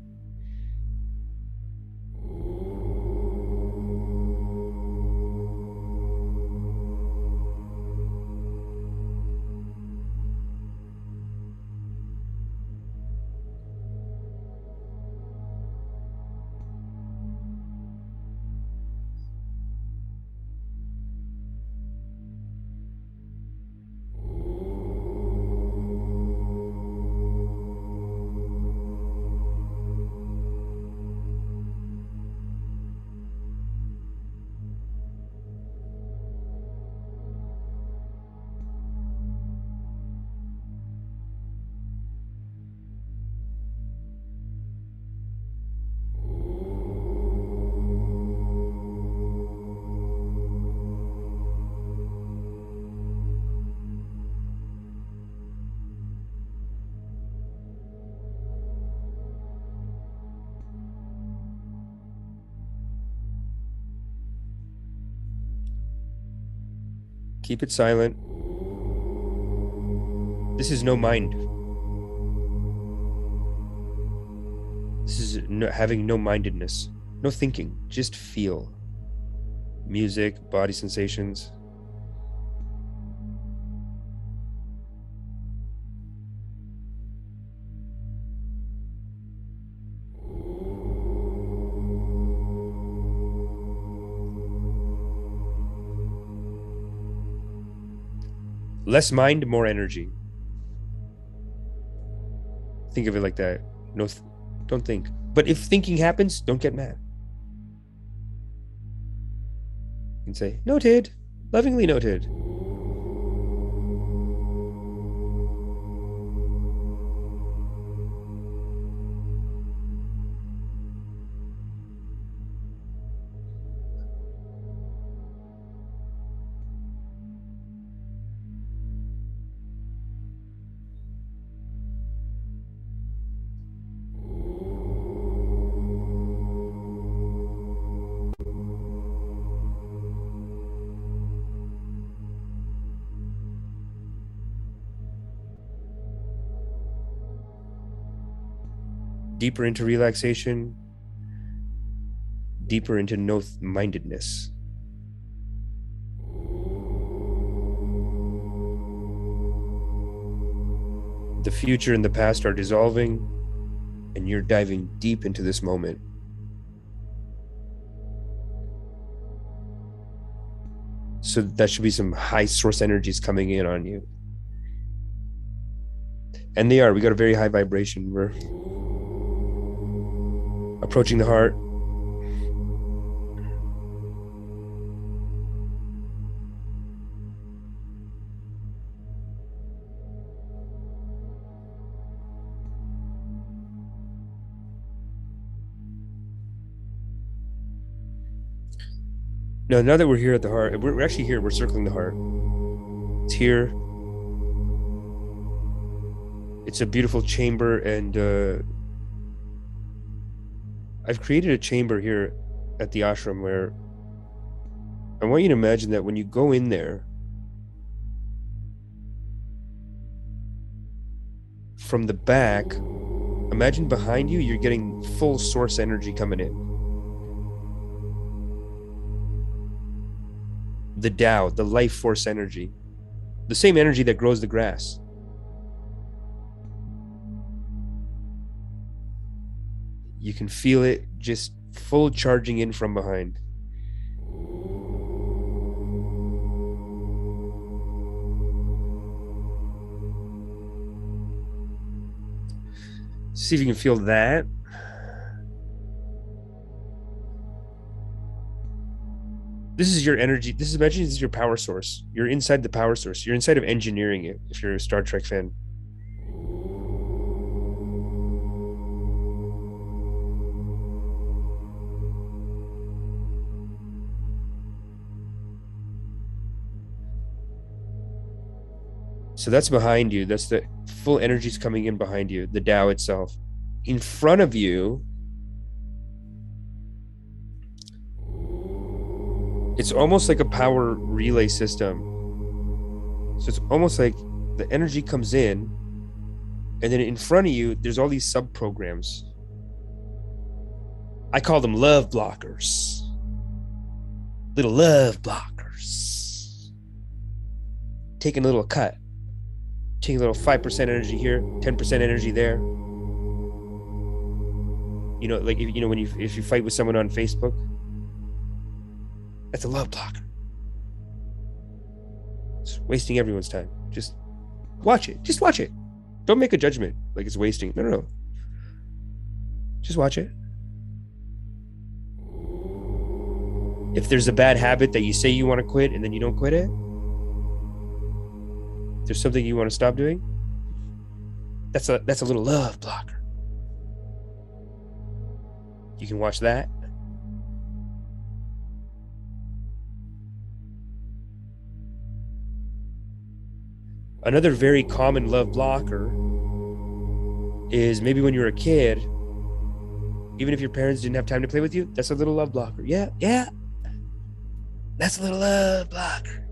Keep it silent. This is no mind. This is having no mindedness, no thinking, just feel. Music, body sensations. Less mind, more energy. Think of it like that. No, don't think. But if thinking happens, don't get mad. You can say, noted, lovingly noted. Deeper into relaxation, deeper into no-mindedness. The future and the past are dissolving, and you're diving deep into this moment. So that should be some high source energies coming in on you. And they are. We got a very high vibration. We're approaching the heart. Now that we're here at the heart, we're actually here, we're circling the heart. It's here. It's a beautiful chamber, and I've created a chamber here at the ashram where I want you to imagine that when you go in there, from the back, imagine behind you, you're getting full source energy coming in. The Tao, the life force energy, the same energy that grows the grass. You can feel it just full charging in from behind. See if you can feel that. This is your energy. Imagine this is your power source. You're inside the power source. You're inside of engineering it, if you're a Star Trek fan. So that's behind you. That's the full energies coming in behind you, the Tao itself. In front of you, it's almost like a power relay system. So it's almost like the energy comes in, and then in front of you, there's all these sub-programs. I call them love blockers. Little love blockers. Taking a little cut. Taking a little 5% energy here, 10% energy there. You know, like if you fight with someone on Facebook, that's a love blocker. It's wasting everyone's time. Just watch it. Just watch it. Don't make a judgment like it's wasting. No. Just watch it. If there's a bad habit that you say you want to quit and then you don't quit it, if there's something you want to stop doing, that's a little love blocker. You can watch that. Another very common love blocker is maybe when you were a kid, even if your parents didn't have time to play with you, that's a little love blocker. Yeah. That's a little love blocker.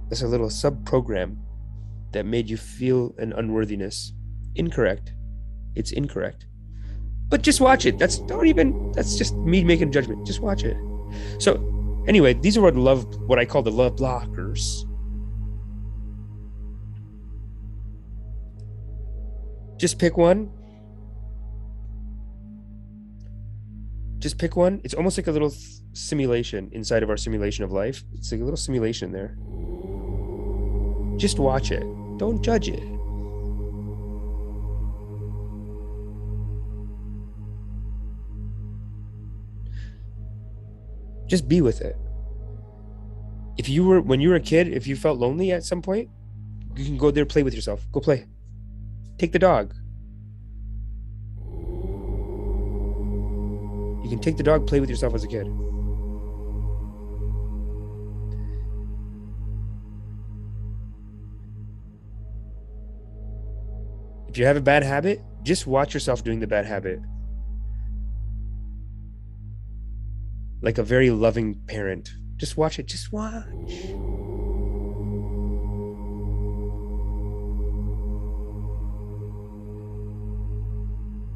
That's a little sub-program that made you feel an unworthiness. Incorrect. It's incorrect. But just watch it. That's just me making a judgment. Just watch it. So anyway, these are what I call the love blockers. Just pick one. Just pick one. It's almost like a little simulation inside of our simulation of life. It's like a little simulation there. Just watch it. Don't judge it. Just be with it. When you were a kid, if you felt lonely at some point, you can go there, play with yourself. Go play. Take the dog. You can take the dog, play with yourself as a kid. If you have a bad habit, just watch yourself doing the bad habit. Like a very loving parent. Just watch it. Just watch.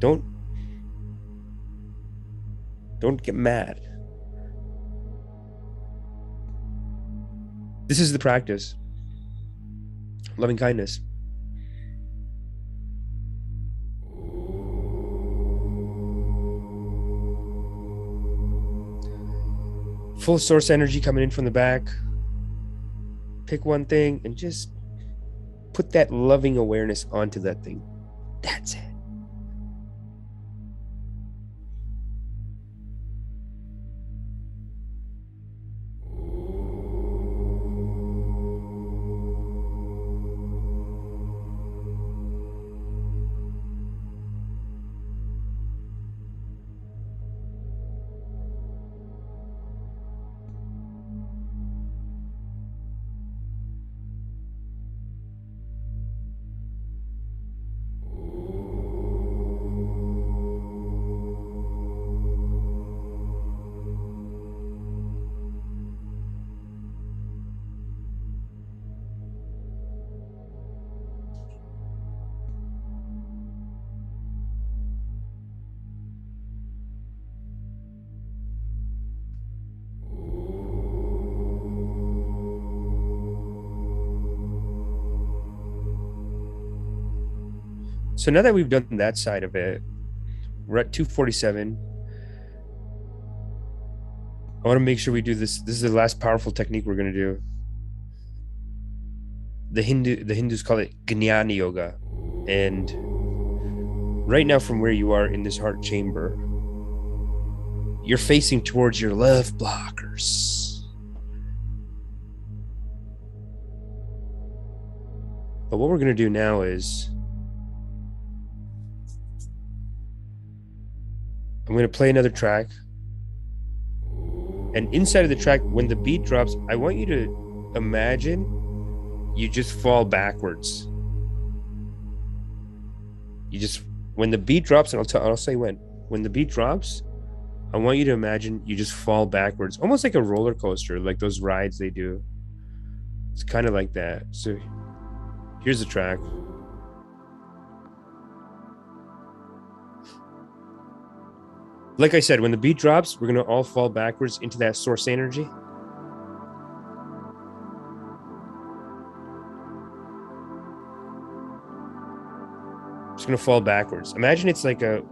Don't get mad. This is the practice. Loving kindness. Full source energy coming in from the back. Pick one thing and just put that loving awareness onto that thing. That's it. So now that we've done that side of it, we're at 247. I want to make sure we do this. This is the last powerful technique we're going to do. The Hindus call it Jnana Yoga. And right now, from where you are in this heart chamber, you're facing towards your love blockers. But what we're going to do now is I'm going to play another track. And inside of the track, when the beat drops, I want you to imagine you just fall backwards. When the beat drops, and I'll say when the beat drops, I want you to imagine you just fall backwards, almost like a roller coaster, like those rides they do. It's kind of like that. So here's the track. Like I said, when the beat drops, we're going to all fall backwards into that source energy. Just going to fall backwards. Imagine it's like a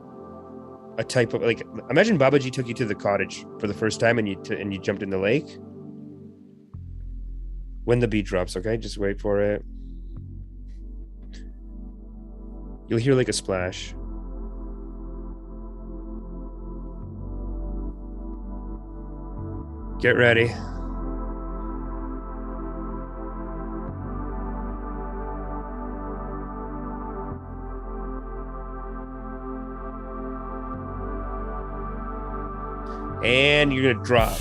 type of, like, imagine Babaji took you to the cottage for the first time and you jumped in the lake. When the beat drops, okay? Just wait for it. You'll hear like a splash. Get ready. And you're gonna drop.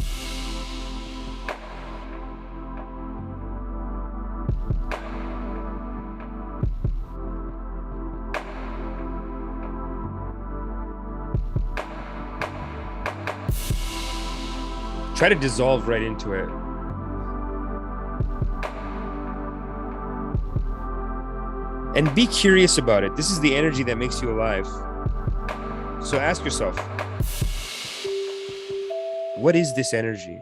Try to dissolve right into it. And be curious about it. This is the energy that makes you alive. So ask yourself, what is this energy?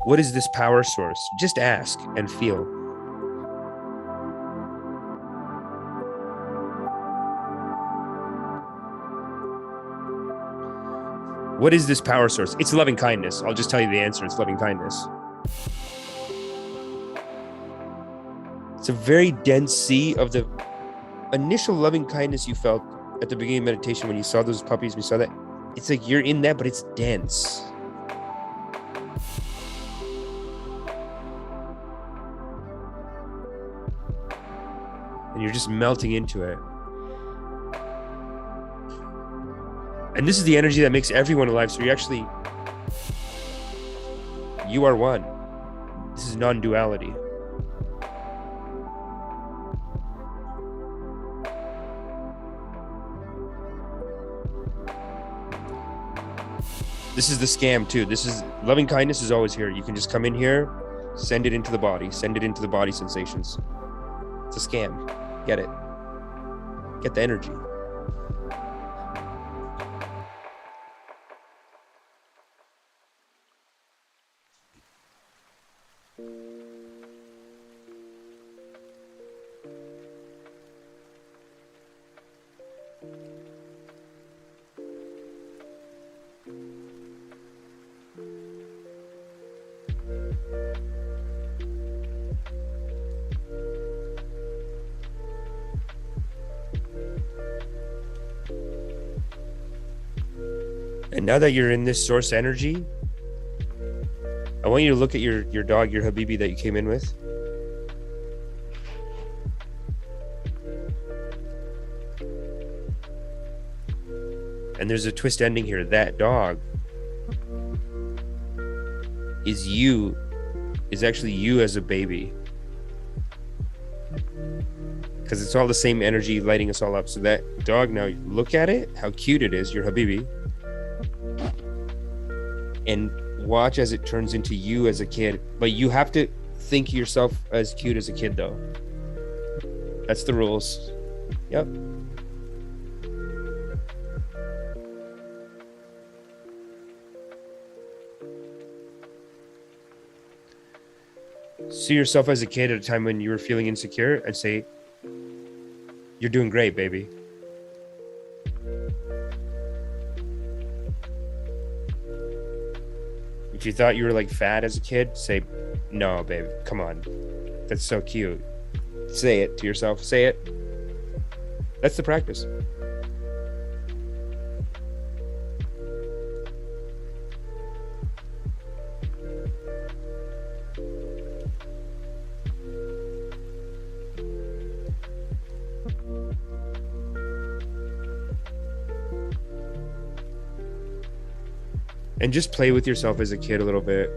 What is this power source? Just ask and feel. What is this power source? It's loving kindness. I'll just tell you the answer. It's loving kindness. It's a very dense sea of the initial loving kindness you felt at the beginning of meditation when you saw those puppies, when you saw that. It's like you're in that, but it's dense. And you're just melting into it. And this is the energy that makes everyone alive. So you are one. This is non-duality. This is the scam too. This is loving kindness is always here. You can just come in here, send it into the body, send it into the body sensations. It's a scam. Get it. Get the energy. And now that you're in this source energy, I want you to look at your dog, your Habibi that you came in with. And there's a twist ending here. That dog is actually you as a baby. Because it's all the same energy lighting us all up. So that dog, now look at it, how cute it is, your Habibi. And watch as it turns into you as a kid. But you have to think of yourself as cute as a kid, though. That's the rules. Yep. See yourself as a kid at a time when you were feeling insecure and say, "You're doing great, baby." If you thought you were like fat as a kid, say, "No, babe, come on. That's so cute." Say it to yourself. Say it. That's the practice. And just play with yourself as a kid a little bit.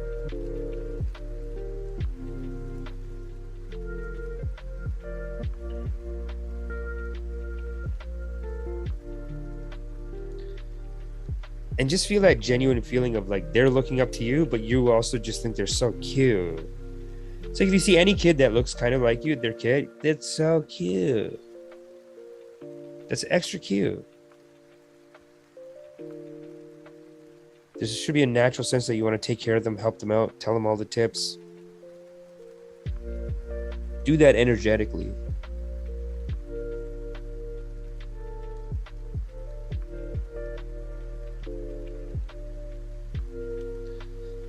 And just feel that genuine feeling of like they're looking up to you, but you also just think they're so cute. It's like if you see any kid that looks kind of like you, their kid, that's so cute. That's extra cute. There should be a natural sense that you want to take care of them, help them out, tell them all the tips. Do that energetically.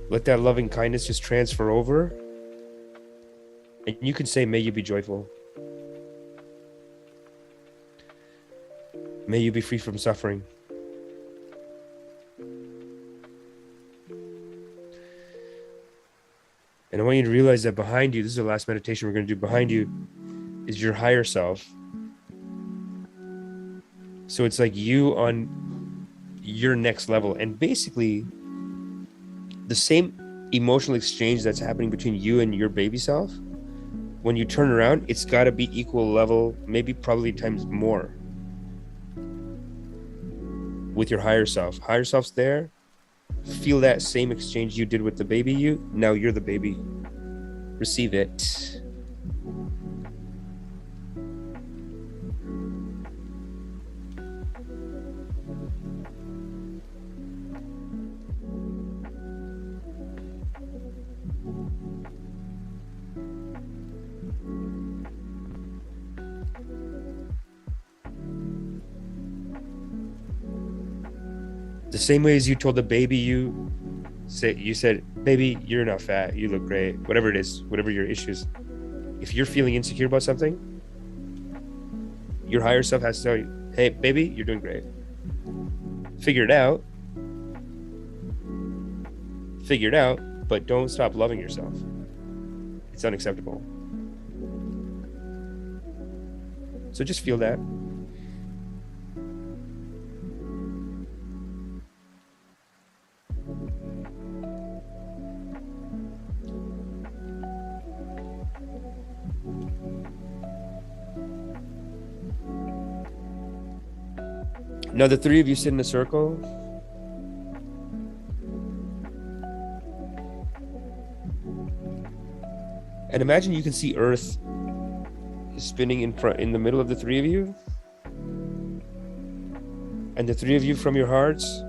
Let that loving kindness just transfer over. And you can say, "May you be joyful. May you be free from suffering." And I want you to realize that behind you, this is the last meditation we're going to do, behind you is your higher self. So it's like you on your next level. And basically, the same emotional exchange that's happening between you and your baby self, when you turn around, it's got to be equal level, maybe probably times more with your higher self. Higher self's there, feel that same exchange you did with the baby you. Now you're the baby. Receive it. The same way as you told the baby you said, baby, you're not fat, you look great, whatever it is, whatever your issues. If you're feeling insecure about something, your higher self has to tell you, hey, baby, you're doing great. Figure it out, but don't stop loving yourself. It's unacceptable. So just feel that. Now the three of you sit in a circle. And imagine you can see Earth spinning in the middle of the three of you. And the three of you from your hearts,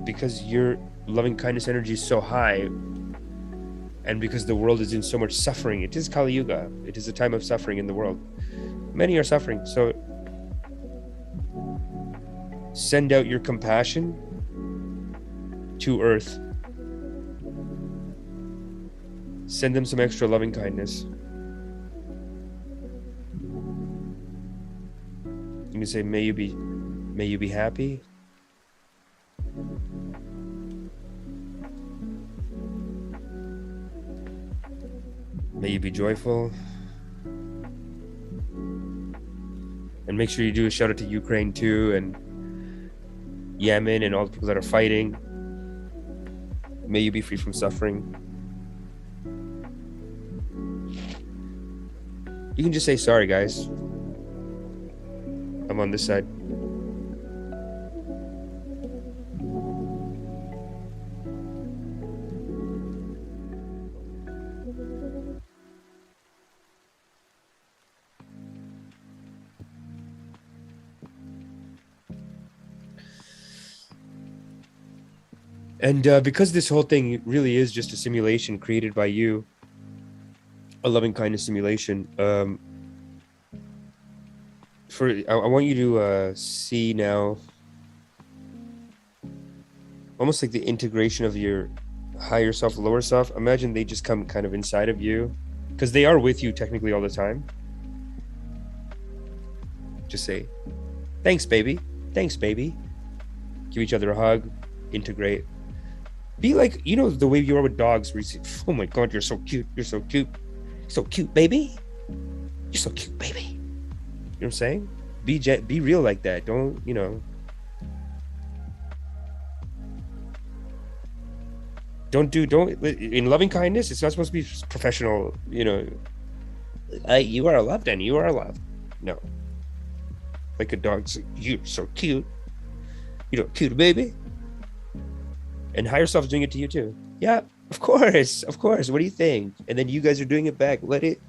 because your loving kindness energy is so high, and because the world is in so much suffering, it is Kali Yuga. It is a time of suffering in the world. Many are suffering. So send out your compassion to Earth. Send them some extra loving kindness. You can say, may you be happy. May you be joyful. And make sure you do a shout out to Ukraine too, and Yemen and all the people that are fighting. May you be free from suffering. You can just say, sorry guys, I'm on this side. And because this whole thing really is just a simulation created by you, a loving kindness simulation, I want you to see now almost like the integration of your higher self, lower self. Imagine they just come kind of inside of you, because they are with you technically all the time. Just say, thanks, baby. Thanks, baby. Give each other a hug. Integrate. Be like, you know, the way you are with dogs, where you say, oh my God, you're so cute. You're so cute. So cute, baby. You're so cute, baby. You know what I'm saying? Be real like that. Don't, you know. Don't in loving kindness, it's not supposed to be professional, you know. You are loved and you are loved. No. Like a dog, you're so cute. You're cute, baby. And higher self is doing it to you too. Yeah, of course. What do you think? And then you guys are doing it back. Let it.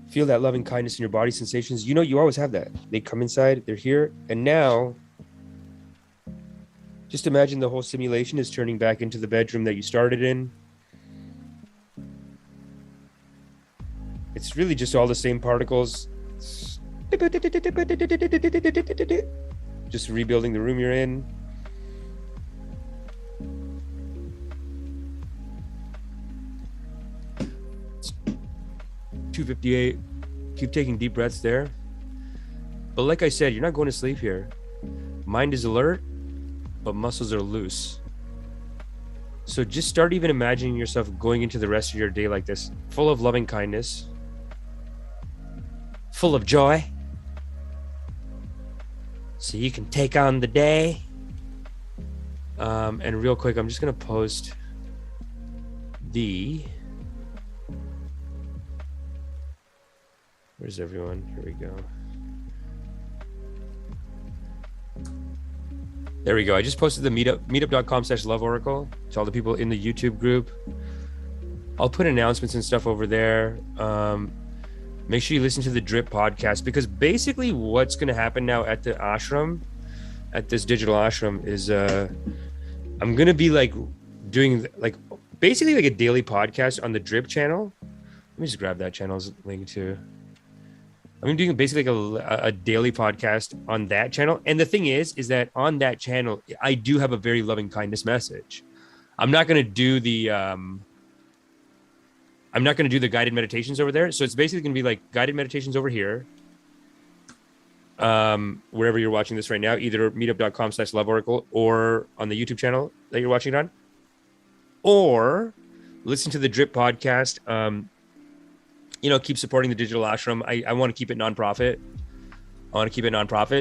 Feel that loving kindness in your body sensations. You know, you always have that. They come inside, they're here. And now, just imagine the whole simulation is turning back into the bedroom that you started in. It's really just all the same particles. Just rebuilding the room you're in. It's 2:58. Keep taking deep breaths there. But like I said, you're not going to sleep here. Mind is alert, but muscles are loose. So just start even imagining yourself going into the rest of your day like this, full of loving kindness, full of joy. So you can take on the day. And real quick, I'm just going to post the... Where's everyone? Here we go. There we go. I just posted the meetup.com/loveoracle to all the people in the YouTube group. I'll put announcements and stuff over there. Make sure you listen to the Drip podcast, because basically what's going to happen now at the ashram, at this digital ashram, is I'm going to be like doing like basically like a daily podcast on the Drip channel. Let me just grab that channel's link too. I'm doing basically like a daily podcast on that channel. And the thing is that on that channel, I do have a very loving kindness message. I'm not going to do the guided meditations over there. So it's basically going to be like guided meditations over here. Wherever you're watching this right now, either meetup.com/loveoracle or on the YouTube channel that you're watching it on, or listen to the Drip podcast. Keep supporting the digital ashram. I want to keep it nonprofit.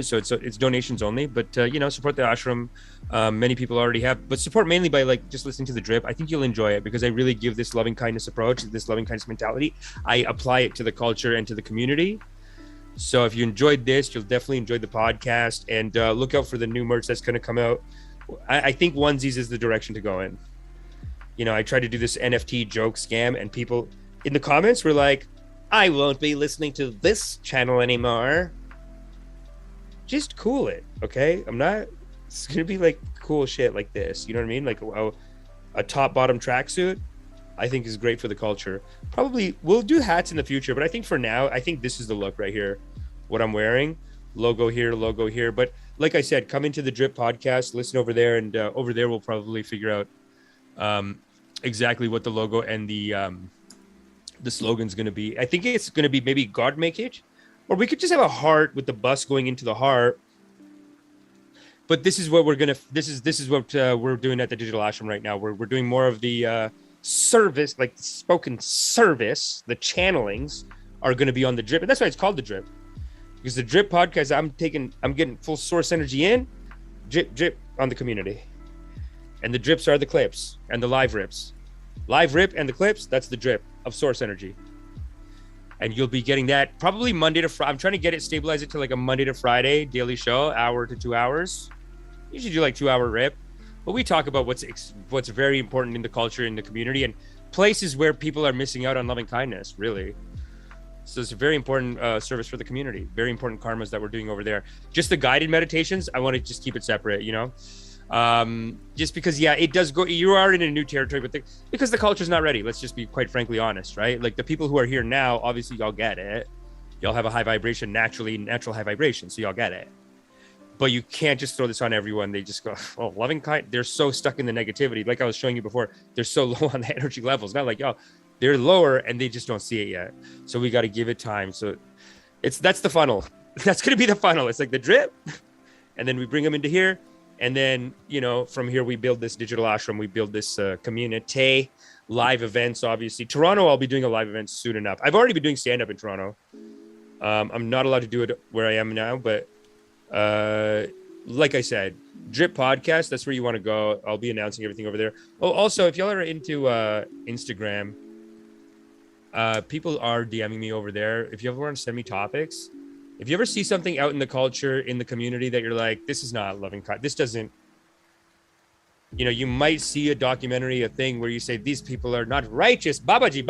So it's donations only, but support the ashram. Many people already have, but support mainly by like just listening to the Drip. I think you'll enjoy it, because I really give this loving kindness approach, this loving kindness mentality. I apply it to the culture and to the community. So if you enjoyed this, you'll definitely enjoy the podcast, and look out for the new merch that's going to come out. I think onesies is the direction to go in. I tried to do this NFT joke scam, and people in the comments were like, I won't be listening to this channel anymore. Just cool it, okay? It's gonna be like cool shit like this. You know what I mean? Like a top bottom tracksuit, I think is great for the culture. Probably we'll do hats in the future, but I think for now, I think this is the look right here. What I'm wearing, logo here. But like I said, come into the Drip podcast, listen over there, and over there we'll probably figure out exactly what the logo and the slogan's going to be. I think it's going to be maybe God make it, or we could just have a heart with the bus going into the heart. But this is what we're going to, this is what we're doing at the digital ashram right now. We're doing more of the service, like spoken service. The channelings are going to be on the Drip. And that's why it's called the Drip, because the Drip podcast, I'm getting full source energy in, drip on the community. And the drips are the clips and the live rips. Live rip and the clips, that's the drip of source energy. And you'll be getting that probably Monday to Friday. I'm trying to stabilize it to like a Monday to Friday daily show, hour to 2 hours. Usually do like 2 hour rip. But we talk about what's very important in the culture, in the community, and places where people are missing out on loving kindness, really. So it's a very important service for the community. Very important karmas that we're doing over there. Just the guided meditations, I want to just keep it separate, just because it does go, you are in a new territory, but because the culture's not ready. Let's just be quite frankly honest, right? Like the people who are here now, obviously y'all get it. Y'all have a high vibration, natural high vibration, so y'all get it. But you can't just throw this on everyone. They just go, oh, loving kind. They're so stuck in the negativity. Like I was showing you before, they're so low on the energy levels. Not like, they're lower and they just don't see it yet. So we got to give it time. So that's the funnel. That's going to be the funnel. It's like the drip, and then we bring them into here. And then, from here, we build this digital ashram. We build this community, live events, obviously. Toronto, I'll be doing a live event soon enough. I've already been doing stand-up in Toronto. I'm not allowed to do it where I am now. But like I said, Drip Podcast, that's where you want to go. I'll be announcing everything over there. Oh, also, if y'all are into Instagram, people are DMing me over there. If you ever want to send me topics, if you ever see something out in the culture, in the community that you're like, this is not loving kindness, this doesn't, you might see a documentary, a thing where you say, these people are not righteous. Babaji,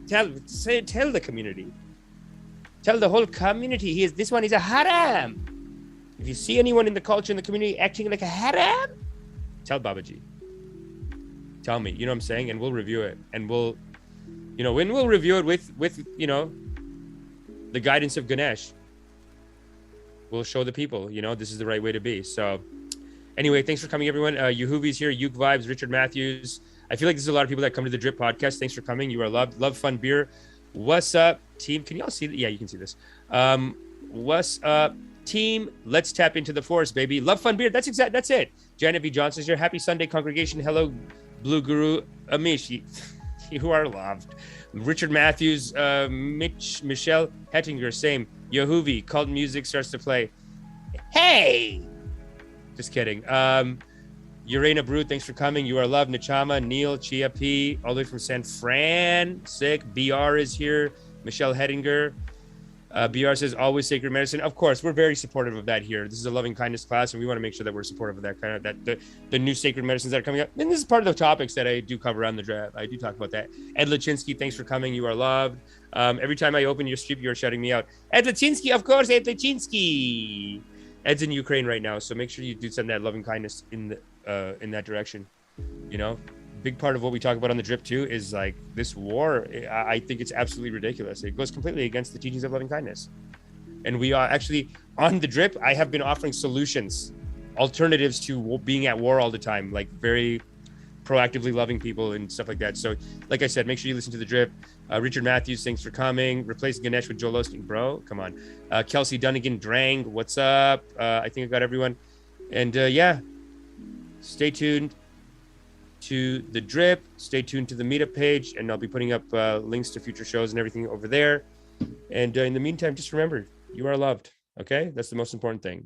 tell the community. Tell the whole community, this one is a haram. If you see anyone in the culture, in the community acting like a haram, tell Babaji. Tell me, you know what I'm saying? And we'll review it. And we'll review it with the guidance of Ganesh. We'll show the people, this is the right way to be. So anyway, thanks for coming, everyone. Yehuvi's here, Uke Vibes, Richard Matthews. I feel like there's a lot of people that come to the Drip podcast. Thanks for coming. You are loved. Love Fun Beer. What's up, team? Can y'all see that? Yeah, you can see this. What's up, team? Let's tap into the force, baby. Love Fun Beer. That's it. Janet V. Johnson's here. Happy Sunday, congregation. Hello, Blue Guru Amish. You are loved. Richard Matthews, Michelle Hettinger, same. Yehuvi, cult music starts to play. Hey! Just kidding. Urena Brew, thanks for coming. You are loved. Nachama, Neil, Chia P, all the way from San Fran. Sick. BR is here. Michelle Hettinger. BR says always sacred medicine. Of course, we're very supportive of that here. This is a loving kindness class, and we want to make sure that we're supportive of that kind of the new sacred medicines that are coming up. And this is part of the topics that I do cover on the draft. I do talk about that. Ed Lachinsky, thanks for coming. You are loved. Every time I open your stream, you're shouting me out. Ed Lachinsky, of course, Ed Lachinsky. Ed's in Ukraine right now, so make sure you do send that loving kindness in that direction. You know, big part of what we talk about on the drip too is like this war. I think it's absolutely ridiculous. It goes completely against the teachings of loving kindness. And we are actually on the drip. I have been offering solutions, alternatives to being at war all the time, like very proactively loving people and stuff like that. So like I said, make sure you listen to the drip. Richard Matthews, thanks for coming. Replace Ganesh with Joel Osteen, bro. Come on. Kelsey Dunnigan, Drang, what's up? I think I got everyone. And yeah, stay tuned to the drip. Stay tuned to the meetup page, and I'll be putting up links to future shows and everything over there. And in the meantime, just remember, you are loved. Okay? That's the most important thing.